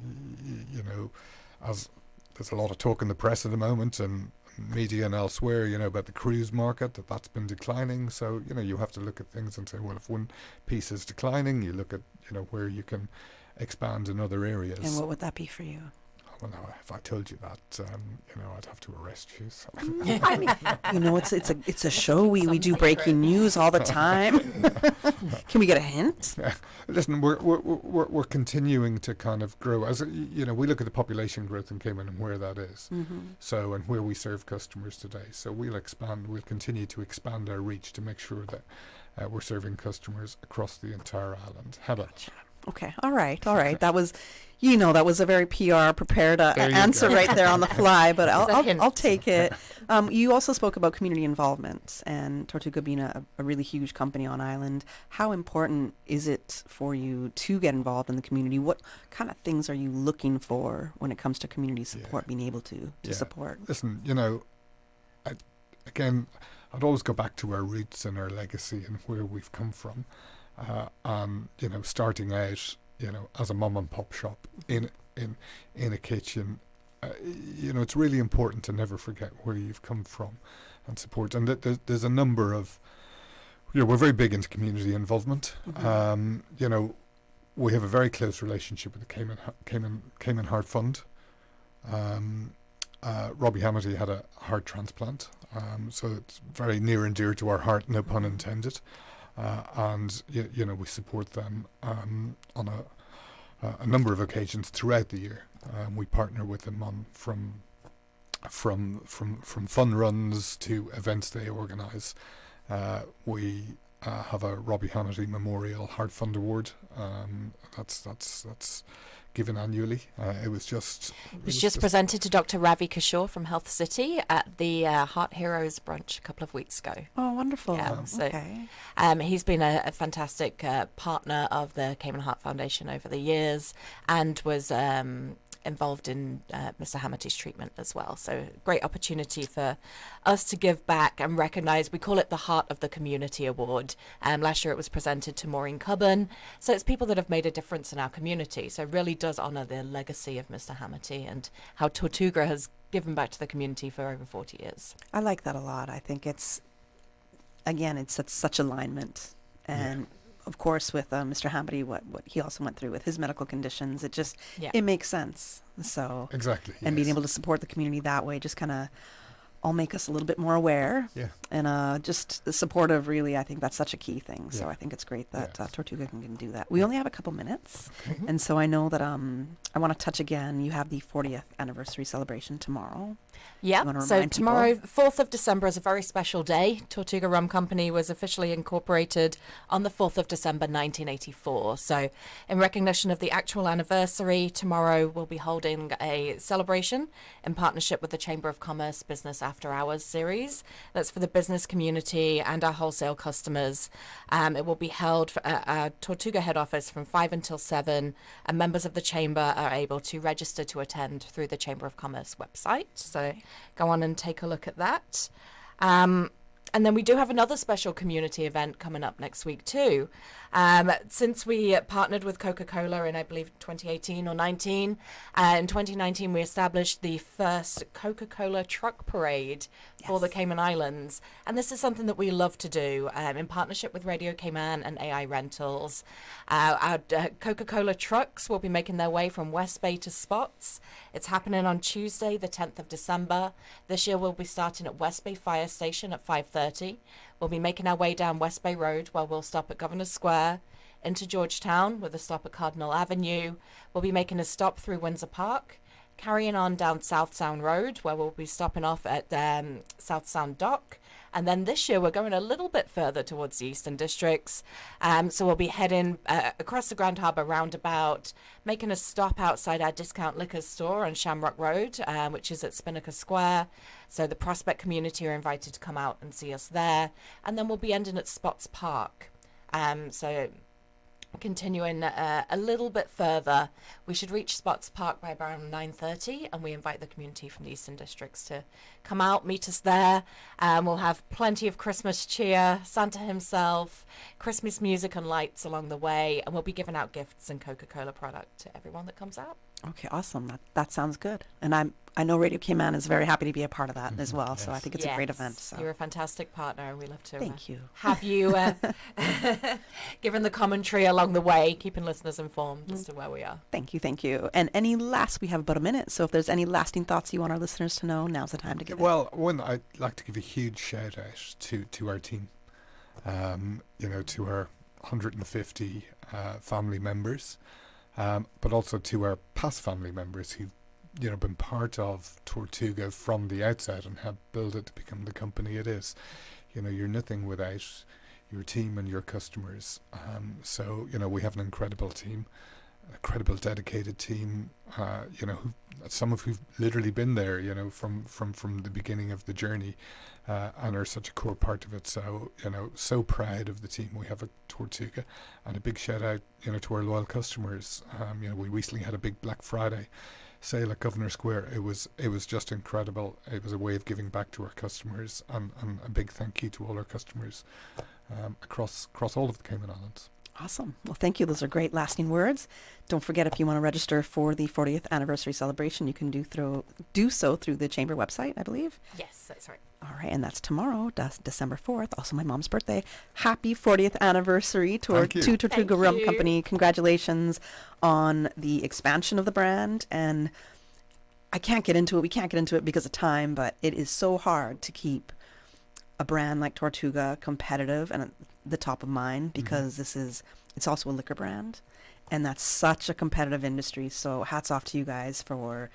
as there's a lot of talk in the press at the moment and media and elsewhere, about the cruise market, that's been declining. So, you have to look at things and say, well, if one piece is declining, you look at, where you can expand in other areas. And what would that be for you? Well, now, if I told you that, I'd have to arrest you. So. I mean, it's a show. We do breaking news all the time. Can we get a hint? Listen, we're continuing to kind of grow. As we look at the population growth in Cayman and where that is. Mm-hmm. So, and where we serve customers today. So we'll continue to expand our reach to make sure that we're serving customers across the entire island. How about? Okay. All right. That was, that was a very PR prepared answer right there on the fly, but I'll take it. You also spoke about community involvement and Tortuga being a really huge company on island. How important is it for you to get involved in the community? What kind of things are you looking for when it comes to community support, being able to support? Listen, I'd always go back to our roots and our legacy and where we've come from. And starting out, as a mom and pop shop in a kitchen, it's really important to never forget where you've come from and support. And there's a number of, we're very big into community involvement. Mm-hmm. We have a very close relationship with the Cayman Heart Fund. Robbie Hamity had a heart transplant, so it's very near and dear to our heart, no pun intended. And we support them on a number of occasions throughout the year. We partner with them on from fun runs to events they organise. We have a Robbie Hamity Memorial Heart Fund Award. That's given annually. It was just presented to Dr. Ravi Kishore from Health City at the Heart Heroes brunch a couple of weeks ago. Oh, wonderful. Yeah, okay. He's been a fantastic partner of the Cayman Heart Foundation over the years and was involved in Mr. Hamity's treatment as well. So great opportunity for us to give back and recognise. We call it the Heart of the Community Award. Last year it was presented to Maureen Cubban. So it's people that have made a difference in our community. So it really does honour the legacy of Mr. Hamity and how Tortuga has given back to the community for over 40 years. I like that a lot. I think it's such alignment. And of course, with Mr. Hamity, what he also went through with his medical conditions, it makes sense. So exactly, and being able to support the community that way just kind of all make us a little bit more aware. Yeah. And just supportive. Really, I think that's such a key thing. So I think it's great that Tortuga can do that. We only have a couple minutes, and so I know that I want to touch again. You have the 40th anniversary celebration tomorrow. Yeah, so tomorrow, 4th of December, is a very special day. Tortuga Rum Company was officially incorporated on the 4th of December 1984. So in recognition of the actual anniversary, tomorrow we'll be holding a celebration in partnership with the Chamber of Commerce Business After Hours series. That's for the business community and our wholesale customers. It will be held at our Tortuga head office from 5 until 7, and members of the Chamber are able to register to attend through the Chamber of Commerce website. So go on and take a look at that. And then we do have another special community event coming up next week too. Since we partnered with Coca-Cola in, I believe, 2018 or 19, in 2019 we established the first Coca-Cola truck parade for the Cayman Islands. And this is something that we love to do in partnership with Radio Cayman and AI Rentals. Our Coca-Cola trucks will be making their way from West Bay to Spots. It's happening on Tuesday, the 10th of December. This year we'll be starting at West Bay Fire Station at 5:30. We'll be making our way down West Bay Road, where we'll stop at Governor's Square, into Georgetown with a stop at Cardinal Avenue. We'll be making a stop through Windsor Park, carrying on down South Sound Road, where we'll be stopping off at South Sound Dock, And then this year we're going a little bit further towards the Eastern Districts. So we'll be heading across the Grand Harbour roundabout, making a stop outside our Discount Liquor store on Shamrock Road, which is at Spinnaker Square. So the Prospect community are invited to come out and see us there. And then we'll be ending at Spots Park. So continuing a little bit further, we should reach Spots Park by around 9:30, and we invite the community from the Eastern Districts to come out, meet us there. We'll have plenty of Christmas cheer, Santa himself, Christmas music and lights along the way, and we'll be giving out gifts and Coca-Cola product to everyone that comes out. Okay, awesome. That sounds good. And I know Radio Cayman is very happy to be a part of that as well. So I think it's a great event. So. You're a fantastic partner, and we love to Thank you. have you given the commentary along the way, keeping listeners informed as to where we are. Thank you. And we have about a minute. So if there's any lasting thoughts you want our listeners to know, now's the time to give it. Well, one, I'd like to give a huge shout out to our team, to our 150 family members. But also to our past family members who've, been part of Tortuga from the outset and have built it to become the company it is. You're nothing without your team and your customers. So we have an incredible team, a credible, dedicated team, some of who've literally been there, from the beginning of the journey, and are such a core part of it. So, so proud of the team we have at Tortuga, and a big shout out, to our loyal customers. We recently had a big Black Friday sale at Governor Square. It was just incredible. It was a way of giving back to our customers, and a big thank you to all our customers across all of the Cayman Islands. Awesome. Well, thank you. Those are great lasting words. Don't forget, if you want to register for the 40th anniversary celebration, you can do so through the Chamber website, I believe. Yes, that's right. All right, and that's tomorrow, December 4th, also my mom's birthday. Happy 40th anniversary to Tortuga Rum Company. Congratulations on the expansion of the brand. And we can't get into it because of time, but it is so hard to keep a brand like Tortuga competitive and at the top of mind, because it's also a liquor brand, and that's such a competitive industry. So hats off to you guys for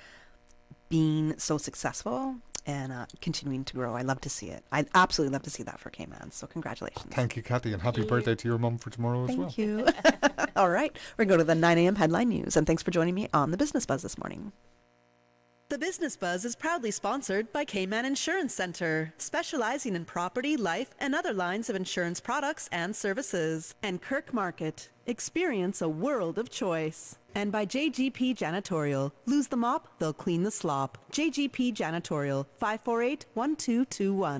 being so successful and continuing to grow. I love to see it. I absolutely love to see that for Cayman. So congratulations. Thank you, Kathy, and happy birthday to your mum for tomorrow as well. Thank you. All right, we're going to go to the 9 a.m. headline news, and thanks for joining me on the Business Buzz this morning. The Business Buzz is proudly sponsored by Cayman Insurance Center, specializing in property, life, and other lines of insurance products and services. And Kirk Market, experience a world of choice. And by JGP Janitorial, lose the mop, they'll clean the slop. JGP Janitorial, 548-1221.